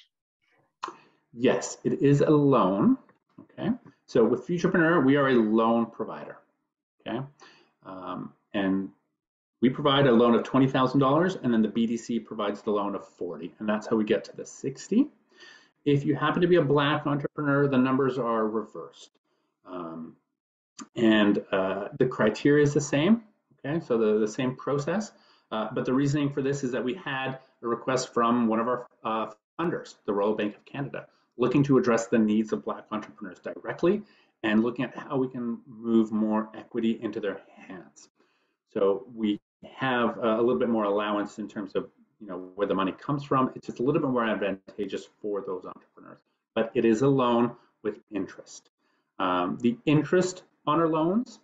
Yes, it is a loan. Okay, so with Futurepreneur, we are a loan provider. Okay, and we provide a loan of $20,000, and then the BDC provides the loan of 40, and that's how we get to the 60. If you happen to be a Black entrepreneur, the numbers are reversed. The criteria is the same, okay, so the same process, but the reasoning for this is that we had a request from one of our funders, the Royal Bank of Canada, looking to address the needs of Black entrepreneurs directly and looking at how we can move more equity into their hands. So we have a little bit more allowance in terms of where the money comes from. It's just a little bit more advantageous for those entrepreneurs, but it is a loan with interest. The interest on our loans,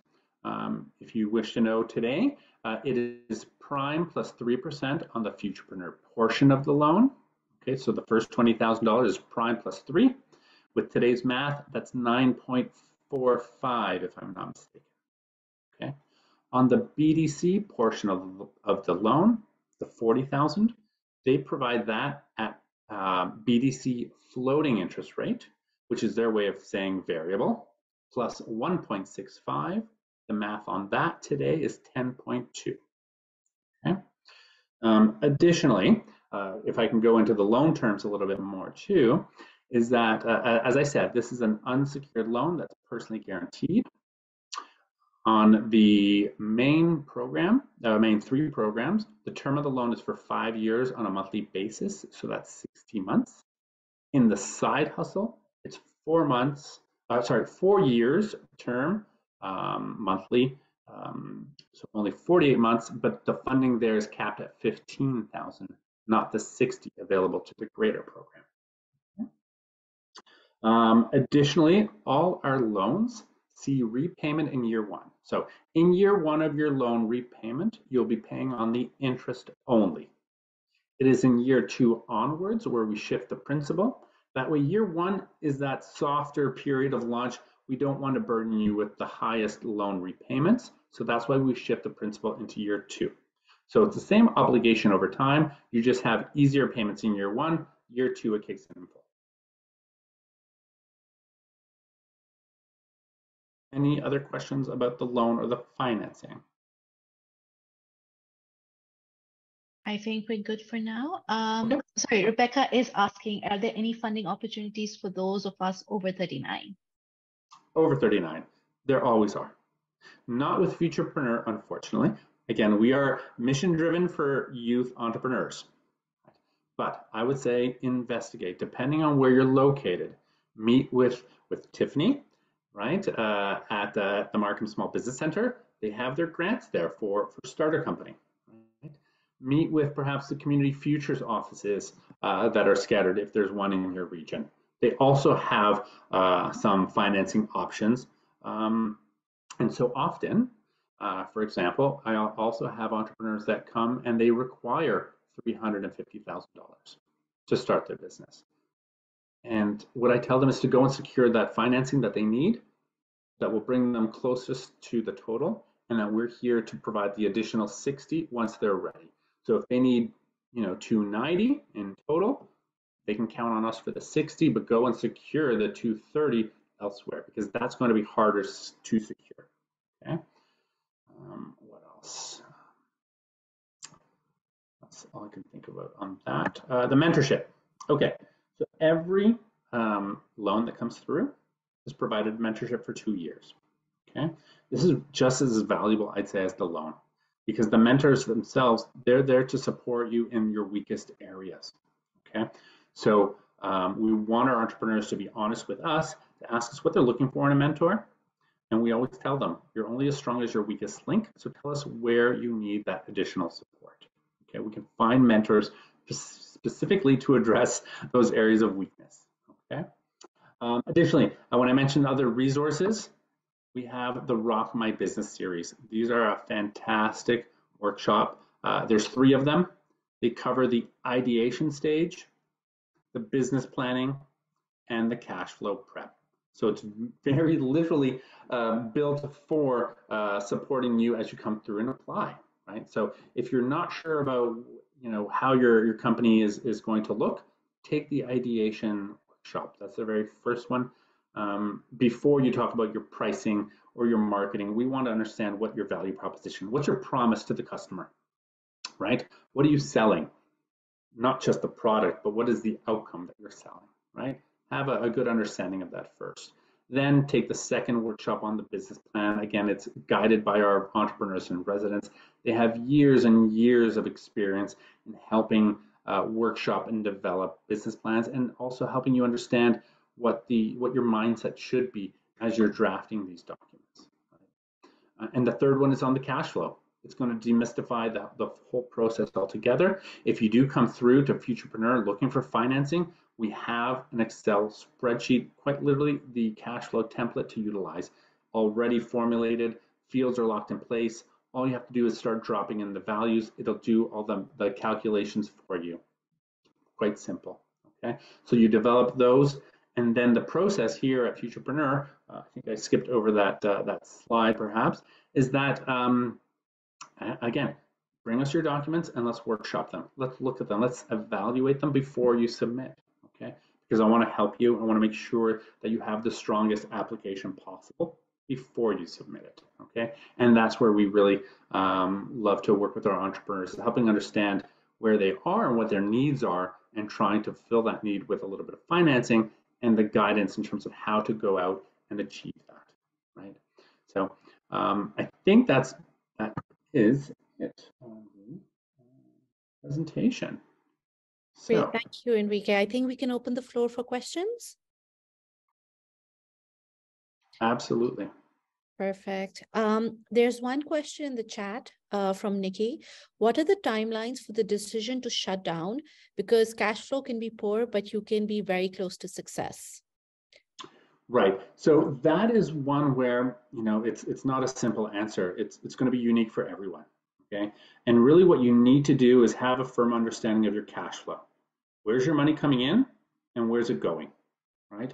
if you wish to know today, it is prime plus 3% on the Futurepreneur portion of the loan. Okay, so the first $20,000 is prime plus 3. With today's math, that's 9.45 if I'm not mistaken. Okay, on the BDC portion of the loan, the 40,000, they provide that at BDC floating interest rate, which is their way of saying variable, plus 1.65. The math on that today is 10.2. Okay. Additionally, if I can go into the loan terms a little bit more too, is that, as I said, this is an unsecured loan that's personally guaranteed. On the main program, main 3 programs, the term of the loan is for 5 years on a monthly basis, so that's 60 months. In the side hustle, it's 4 years term, monthly, so only 48 months, but the funding there is capped at 15,000, not the 60 available to the greater program. Additionally, all our loans see repayment in year 1. So in year 1 of your loan repayment, you'll be paying on the interest only. It is in year 2 onwards where we shift the principal. That way, year 1 is that softer period of launch. We don't want to burden you with the highest loan repayments. So that's why we shift the principal into year 2. So it's the same obligation over time. You just have easier payments in year 1. Year 2, it kicks in full. Any other questions about the loan or the financing? I think we're good for now. Okay. Sorry, Rebecca is asking, are there any funding opportunities for those of us over 39? Over 39, there always are. Not with Futurepreneur, unfortunately. Again, we are mission driven for youth entrepreneurs. But I would say investigate, depending on where you're located. Meet with Tiffany, right, at the Markham Small Business Center. They have their grants there for starter company. Right? Meet with perhaps the community futures offices that are scattered if there's one in your region. They also have some financing options. And so often, for example, I also have entrepreneurs that come and they require $350,000 to start their business. And what I tell them is to go and secure that financing that they need that will bring them closest to the total, and that we're here to provide the additional 60 once they're ready. So if they need, 290 in total, they can count on us for the 60, but go and secure the 230 elsewhere because that's going to be harder to secure. Okay. What else? That's all I can think about on that. The mentorship. Okay. So every loan that comes through is provided mentorship for 2 years. Okay. This is just as valuable, I'd say, as the loan because the mentors themselves, they're there to support you in your weakest areas. Okay. So we want our entrepreneurs to be honest with us, to ask us what they're looking for in a mentor. And we always tell them, you're only as strong as your weakest link. So tell us where you need that additional support. Okay, we can find mentors specifically to address those areas of weakness. Okay. Additionally, when I mentioned other resources, we have the Rock My Business series. These are a fantastic workshop. There's 3 of them. They cover the ideation stage, the business planning, and the cash flow prep. So it's very literally built for supporting you as you come through and apply, right? So if you're not sure about, how your company is going to look, take the ideation workshop. That's the very first one. Before you talk about your pricing or your marketing, we want to understand what your value proposition, what's your promise to the customer, right? What are you selling? Not just the product, but what is the outcome that you're selling, right? Have a good understanding of that first. Then take the second workshop on the business plan. Again, it's guided by our entrepreneurs and residents. They have years and years of experience in helping workshop and develop business plans, and also helping you understand what your mindset should be as you're drafting these documents. And the third one is on the cash flow. It's going to demystify the whole process altogether. If you do come through to Futurepreneur looking for financing, we have an Excel spreadsheet, quite literally the cash flow template to utilize, already formulated. Fields are locked in place. All you have to do is start dropping in the values. It'll do all the calculations for you. Quite simple. Okay, so you develop those, and then the process here at Futurepreneur, I think I skipped over that slide perhaps, is that again, bring us your documents and let's workshop them. Let's look at them. Let's evaluate them before you submit, okay? Because I want to help you. I want to make sure that you have the strongest application possible before you submit it, okay? And that's where we really love to work with our entrepreneurs, helping understand where they are and what their needs are, and trying to fill that need with a little bit of financing and the guidance in terms of how to go out and achieve that, right? So I think that is it on the presentation. Great, So, thank you, Enrique. I think we can open the floor for questions. absolutely. Perfect. There's one question in the chat from Nikki. What are the timelines for the decision to shut down? Because cash flow can be poor, but you can be very close to success. Right. So that is one where, it's not a simple answer. It's going to be unique for everyone. Okay. And really what you need to do is have a firm understanding of your cash flow. Where's your money coming in and where's it going? Right.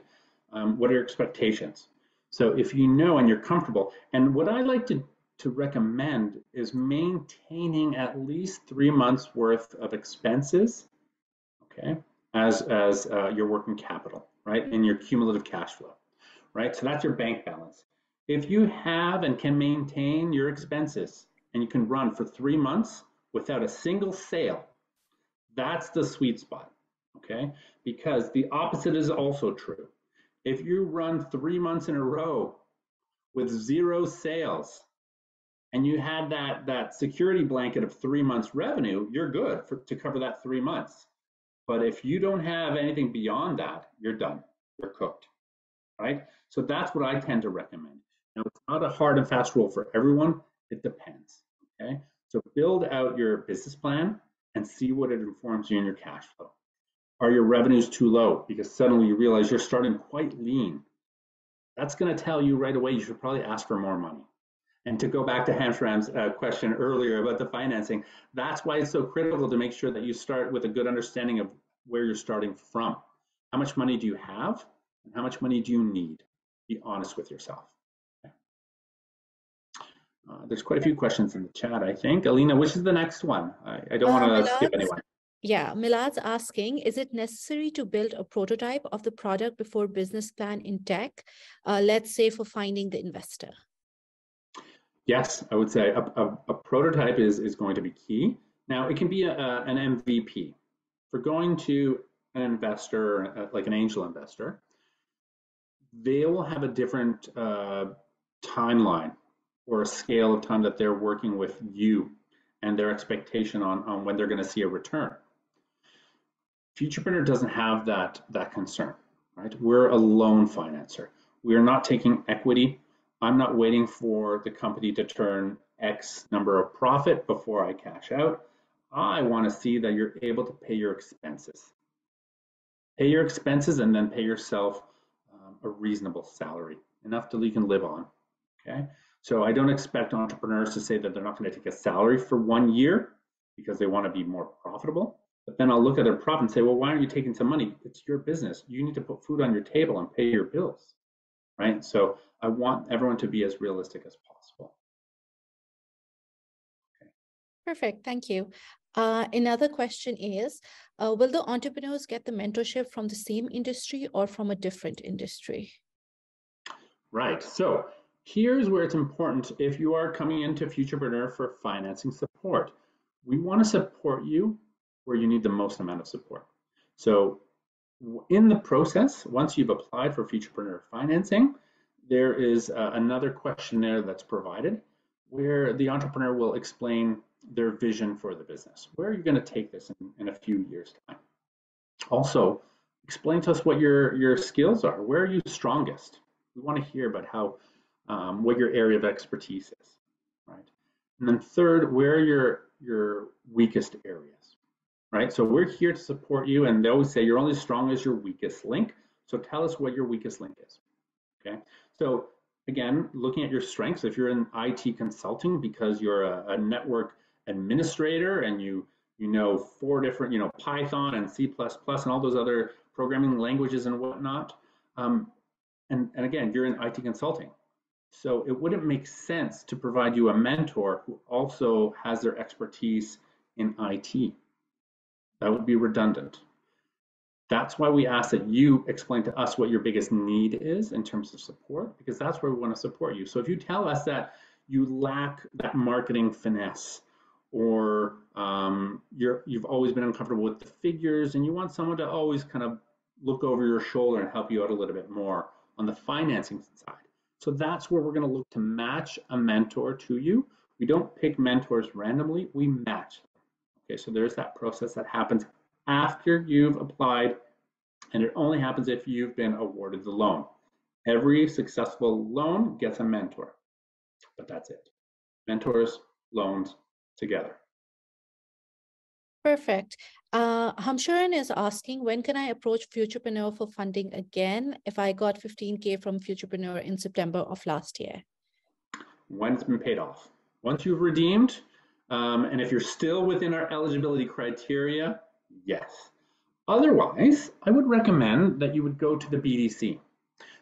What are your expectations? So if you know and you're comfortable, and what I like to recommend is maintaining at least 3 months worth of expenses, okay, as your working capital, right, and your cumulative cash flow, right? So that's your bank balance. If you have and can maintain your expenses and you can run for 3 months without a single sale, that's the sweet spot, okay? Because the opposite is also true. If you run 3 months in a row with 0 sales and you had that security blanket of 3 months revenue, you're good to cover that 3 months. But if you don't have anything beyond that, you're done, you're cooked, right? So that's what I tend to recommend. Now, it's not a hard and fast rule for everyone. It depends, okay? So build out your business plan and see what it informs you in your cash flow. Are your revenues too low? Because suddenly you realize you're starting quite lean. That's going to tell you right away you should probably ask for more money. And to go back to Hamshram's question earlier about the financing, that's why it's so critical to make sure that you start with a good understanding of where you're starting from. How much money do you have and how much money do you need? Be honest with yourself. Okay. There's quite a few questions in the chat, I think. Alina, which is the next one? I don't want to skip anyone. Yeah, Milad's asking, is it necessary to build a prototype of the product before business plan in tech, let's say for finding the investor? Yes, I would say a prototype is going to be key. Now, it can be an MVP. For going to an investor, like an angel investor, they will have a different timeline or a scale of time that they're working with you and their expectation on when they're going to see a return. Futurepreneur doesn't have that concern, right? We're a loan financer. We're not taking equity. I'm not waiting for the company to turn X number of profit before I cash out. I want to see that you're able to pay your expenses. Pay your expenses and then pay yourself a reasonable salary, enough that you can live on, okay? So I don't expect entrepreneurs to say that they're not going to take a salary for 1 year. because they want to be more profitable. But then I'll look at their profit and say, well, why aren't you taking some money? It's your business. You need to put food on your table and pay your bills, right? So I want everyone to be as realistic as possible. Okay. Perfect, thank you. Another question is, will the entrepreneurs get the mentorship from the same industry or from a different industry? Right, so here's where it's important if you are coming into Futurepreneur for financing support. We want to support you where you need the most amount of support. So in the process, once you've applied for Futurepreneur financing, there is another questionnaire that's provided where the entrepreneur will explain their vision for the business. Where are you going to take this in a few years' time? Also, explain to us what your skills are. Where are you strongest? We want to hear about how what your area of expertise is, right? And then third, where are your weakest areas, right? So we're here to support you, and they always say you're only as strong as your weakest link. So tell us what your weakest link is, okay? So again, looking at your strengths, if you're in IT consulting because you're a network administrator and you know 4 different, Python and C++ and all those other programming languages and whatnot, and again, you're in IT consulting. So it wouldn't make sense to provide you a mentor who also has their expertise in IT. That would be redundant. That's why we ask that you explain to us what your biggest need is in terms of support, because that's where we want to support you. So if you tell us that you lack that marketing finesse, or you've always been uncomfortable with the figures and you want someone to always kind of look over your shoulder and help you out a little bit more on the financing side. So that's where we're going to look to match a mentor to you. We don't pick mentors randomly, we match them. Okay, so there's that process that happens after you've applied, and it only happens if you've been awarded the loan. Every successful loan gets a mentor, but that's it. Mentors, loans together. Perfect. Hamsharan is asking, when can I approach Futurepreneur for funding again if I got 15K from Futurepreneur in September of last year? When it's been paid off. Once you've redeemed, and if you're still within our eligibility criteria, yes. Otherwise, I would recommend that you would go to the BDC.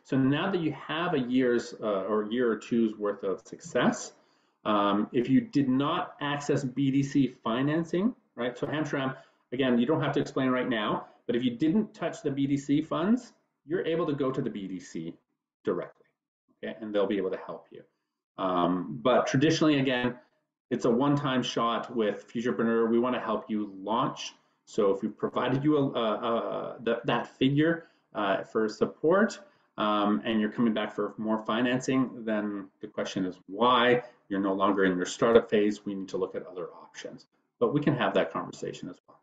So now that you have a year's or year or two's worth of success, if you did not access BDC financing, right? So Hamshram, again, you don't have to explain right now, but if you didn't touch the BDC funds, you're able to go to the BDC directly, okay? And they'll be able to help you. But traditionally, again, it's a one-time shot with Futurepreneur. We want to help you launch. So if we've provided you that figure for support, and you're coming back for more financing, then the question is why. You're no longer in your startup phase. We need to look at other options, but we can have that conversation as well.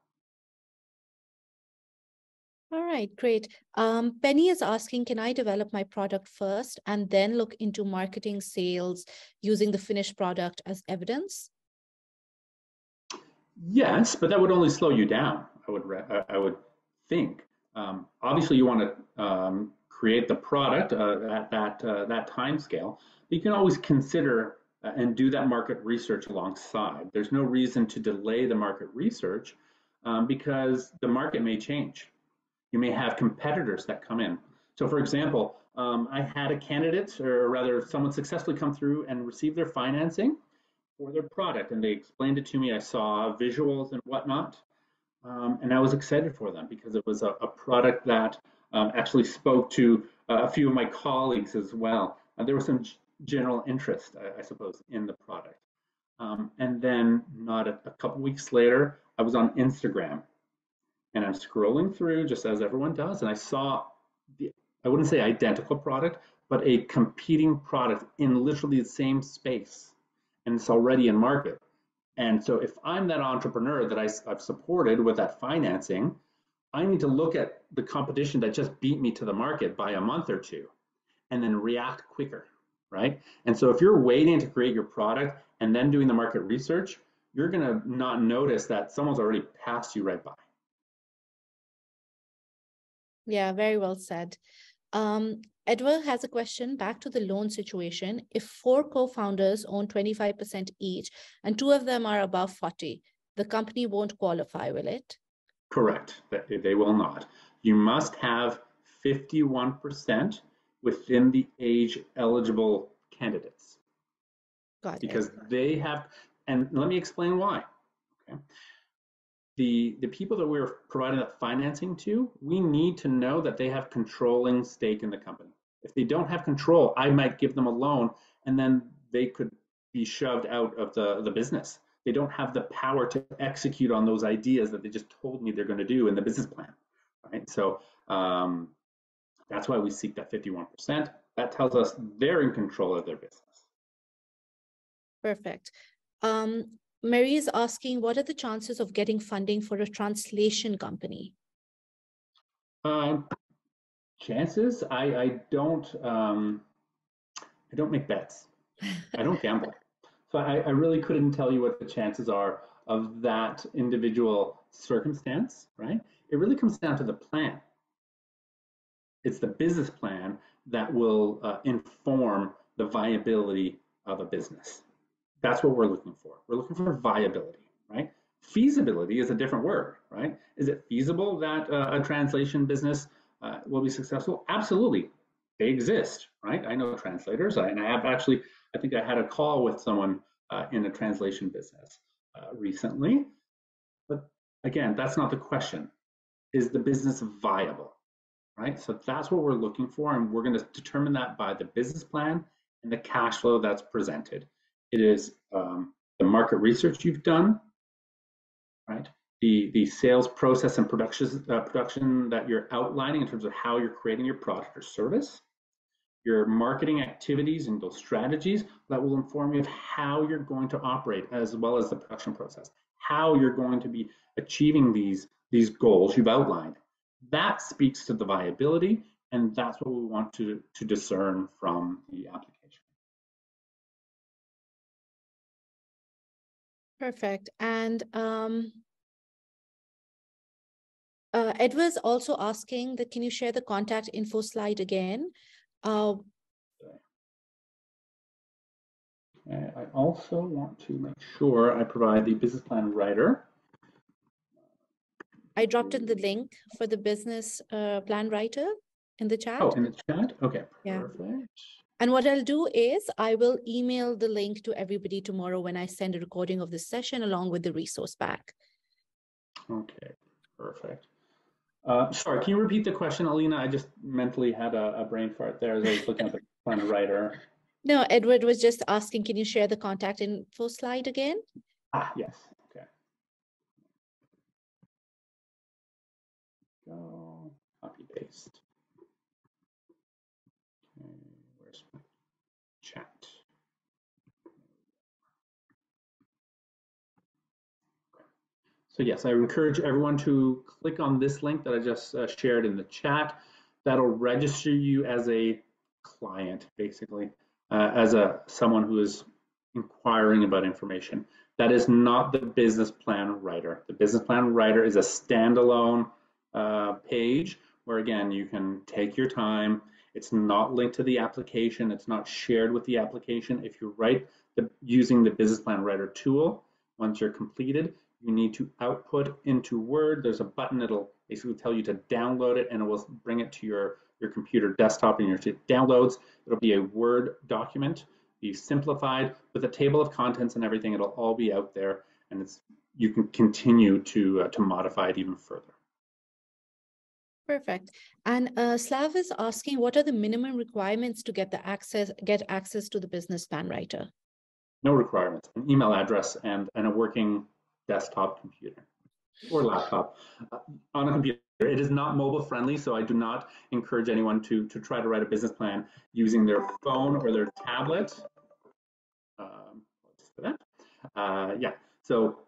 All right, great. Penny is asking, can I develop my product first and then look into marketing sales using the finished product as evidence? Yes, but that would only slow you down, I would think. Obviously, you want to create the product at that time scale. You can always consider and do that market research alongside. There's no reason to delay the market research because the market may change. You may have competitors that come in. So for example, I had a candidate, or rather someone successfully come through and receive their financing for their product, and they explained it to me. I saw visuals and whatnot, and I was excited for them because it was a product that actually spoke to a few of my colleagues as well. There was some general interest, I suppose, in the product. And then not a couple weeks later, I was on Instagram, and I'm scrolling through just as everyone does, and I saw I wouldn't say identical product, but a competing product in literally the same space, and it's already in market. And so if I'm that entrepreneur that I've supported with that financing, I need to look at the competition that just beat me to the market by a month or two and then react quicker, right? And so if you're waiting to create your product and then doing the market research, you're gonna not notice that someone's already passed you right by. Yeah, very well said. Edward has a question back to the loan situation. If 4 co-founders own 25% each and 2 of them are above 40, the company won't qualify, will it? Correct. They will not. You must have 51% within the age eligible candidates. Got because it. they have, and let me explain why. Okay. The people that we're providing that financing to, we need to know that they have controlling stake in the company. If they don't have control, I might give them a loan and then they could be shoved out of the business. They don't have the power to execute on those ideas that they just told me they're going to do in the business plan, right? So that's why we seek that 51%. That tells us they're in control of their business. Perfect. Mary is asking, what are the chances of getting funding for a translation company? Chances, I don't make bets. I don't gamble. So I really couldn't tell you what the chances are of that individual circumstance, right? It really comes down to the plan. It's the business plan that will inform the viability of a business. That's what we're looking for. We're looking for viability, right? Feasibility is a different word, right? Is it feasible that a translation business will be successful? Absolutely. They exist, right? I know translators, and I have actually, I think I had a call with someone in a translation business recently. But again, that's not the question. Is the business viable, right? So that's what we're looking for, and we're going to determine that by the business plan and the cash flow that's presented. It is the market research you've done, right? The sales process and production that you're outlining in terms of how you're creating your product or service, your marketing activities and those strategies that will inform you of how you're going to operate, as well as the production process, how you're going to be achieving these goals you've outlined. That speaks to the viability, and that's what we want to discern from the application. Perfect. And Edward's also asking that, can you share the contact info slide again? I also want to make sure I provide the business plan writer. I dropped in the link for the business plan writer in the chat. Oh, in the chat? Okay, yeah. Perfect. And what I'll do is I will email the link to everybody tomorrow when I send a recording of this session along with the resource back. Okay, perfect. Sorry, can you repeat the question, Alina? I just mentally had a brain fart there as I was looking at the plan writer. No, Edward was just asking, can you share the contact info slide again? Ah, yes. Okay. Go, copy paste. Okay, where's my chat? So yes, I encourage everyone to click on this link that I just shared in the chat. That'll register you as a client, basically, as someone who is inquiring about information. That is not the business plan writer. The business plan writer is a standalone page where, again, you can take your time. It's not linked to the application. It's not shared with the application. If you write using the business plan writer tool, once you're completed, you need to output into Word. There's a button that'll basically tell you to download it, and it will bring it to your computer desktop and your downloads. It'll be a Word document, be simplified with a table of contents and everything. It'll all be out there, and you can continue to modify it even further. Perfect. And Slav is asking, what are the minimum requirements to get access to the business plan writer? No requirements. An email address and a working desktop computer or laptop on a computer. It is not mobile friendly, so I do not encourage anyone to try to write a business plan using their phone or their tablet. Yeah, so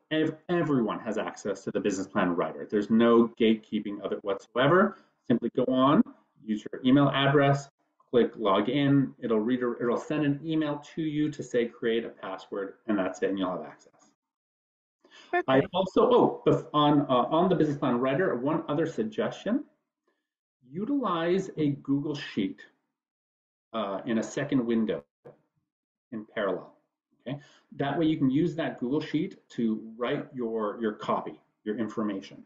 everyone has access to the business plan writer. There's no gatekeeping of it whatsoever. Simply go on, use your email address, click log in. It'll send an email to you to say create a password, and that's it, and you'll have access. Perfect. I also, on the business plan writer, one other suggestion: utilize a Google Sheet in a second window in parallel. Okay, that way you can use that Google Sheet to write your copy, your information.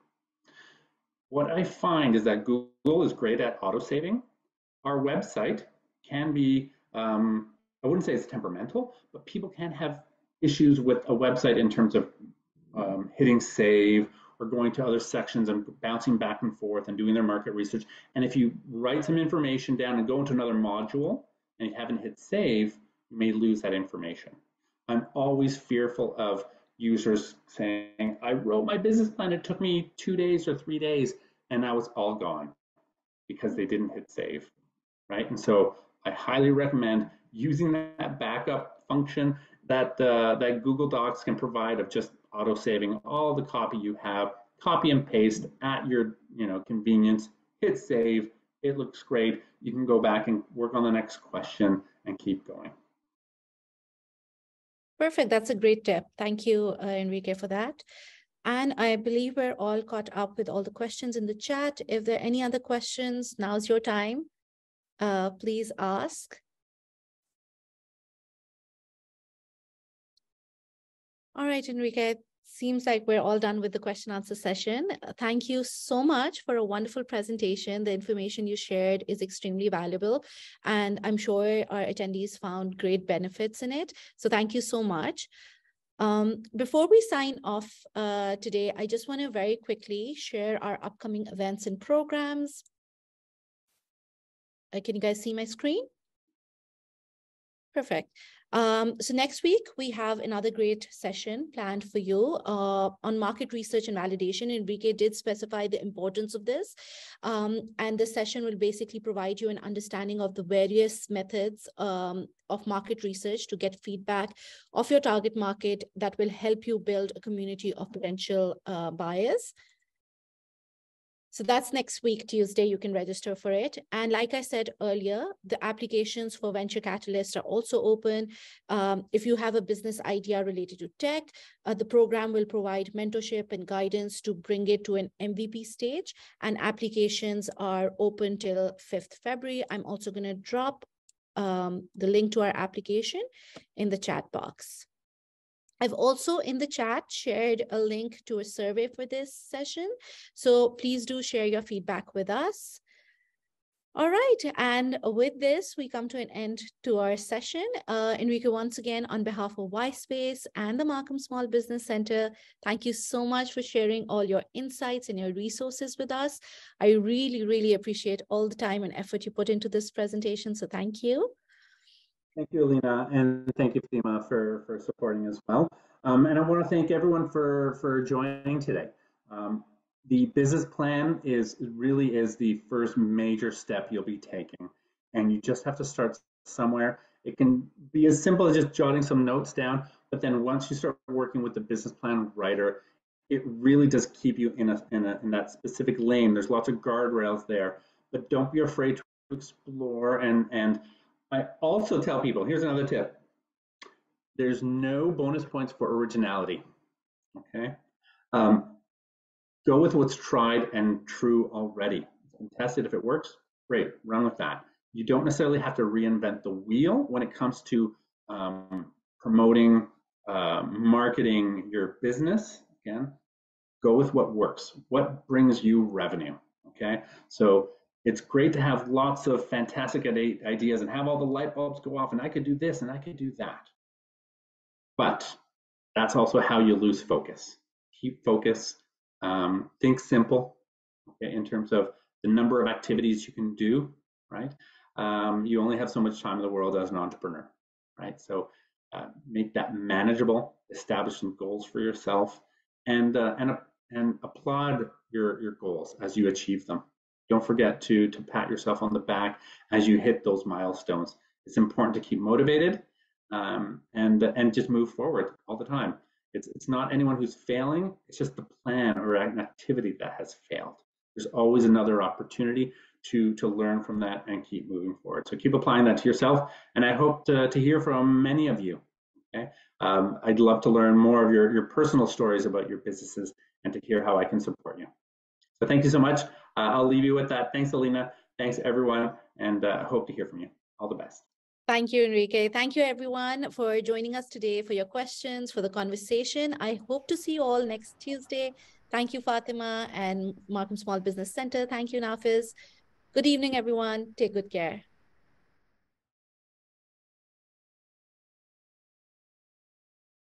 What I find is that Google is great at auto-saving. Our website can be, I wouldn't say it's temperamental, but people can have issues with a website in terms of hitting save or going to other sections and bouncing back and forth and doing their market research. And if you write some information down and go into another module and you haven't hit save, you may lose that information. I'm always fearful of users saying, I wrote my business plan, it took me 2 days or 3 days, and now it's all gone because they didn't hit save, right? And so I highly recommend using that backup function that that Google Docs can provide of just auto-saving all the copy you have, copy and paste at your convenience, hit save, it looks great. You can go back and work on the next question and keep going. Perfect. That's a great tip. Thank you, Enrique, for that. And I believe we're all caught up with all the questions in the chat. If there are any other questions, now's your time. Please ask. All right, Enrique, seems like we're all done with the question answer session. Thank you so much for a wonderful presentation. The information you shared is extremely valuable, and I'm sure our attendees found great benefits in it. So thank you so much. Before we sign off today, I just want to very quickly share our upcoming events and programs. Can you guys see my screen? Perfect. So next week, we have another great session planned for you on market research and validation. Enrique did specify the importance of this. And this session will basically provide you an understanding of the various methods of market research to get feedback of your target market that will help you build a community of potential buyers. So that's next week, Tuesday, you can register for it. And like I said earlier, the applications for Venture Catalyst are also open. If you have a business idea related to tech, the program will provide mentorship and guidance to bring it to an MVP stage. And applications are open till 5th February. I'm also going to drop the link to our application in the chat box. I've also in the chat shared a link to a survey for this session. So please do share your feedback with us. All right, and with this, we come to an end to our session. Enrique, once again, on behalf of Y-Space and the Markham Small Business Center, thank you so much for sharing all your insights and your resources with us. I really, really appreciate all the time and effort you put into this presentation, so thank you. Thank you, Alina, and thank you, Fatima, for supporting as well. And I want to thank everyone for joining today. The business plan really is the first major step you'll be taking, and you just have to start somewhere. It can be as simple as just jotting some notes down, but then once you start working with the business plan writer, it really does keep you in that specific lane. There's lots of guardrails there, but don't be afraid to explore. And I also tell people, here's another tip. There's no bonus points for originality, okay? Go with what's tried and true already. And test it. If it works, great, run with that. You don't necessarily have to reinvent the wheel when it comes to promoting, marketing your business. Again, go with what works, what brings you revenue, okay? So it's great to have lots of fantastic ideas and have all the light bulbs go off, and I could do this and I could do that. But that's also how you lose focus. Keep focus, think simple, okay, in terms of the number of activities you can do, right? You only have so much time in the world as an entrepreneur, right? So make that manageable, establish some goals for yourself, and applaud your goals as you achieve them. Don't forget to pat yourself on the back as you hit those milestones. It's important to keep motivated and just move forward all the time. It's not anyone who's failing, it's just the plan or an activity that has failed. There's always another opportunity to learn from that and keep moving forward. So keep applying that to yourself, and I hope to hear from many of you. Okay, I'd love to learn more of your personal stories about your businesses and to hear how I can support you. So thank you so much. I'll leave you with that. Thanks, Alina. Thanks, everyone, and hope to hear from you. All the best. Thank you, Enrique. Thank you, everyone, for joining us today, for your questions, for the conversation. I hope to see you all next Tuesday. Thank you, Fatima and Markham Small Business Center. Thank you, Nafis. Good evening, everyone. Take good care.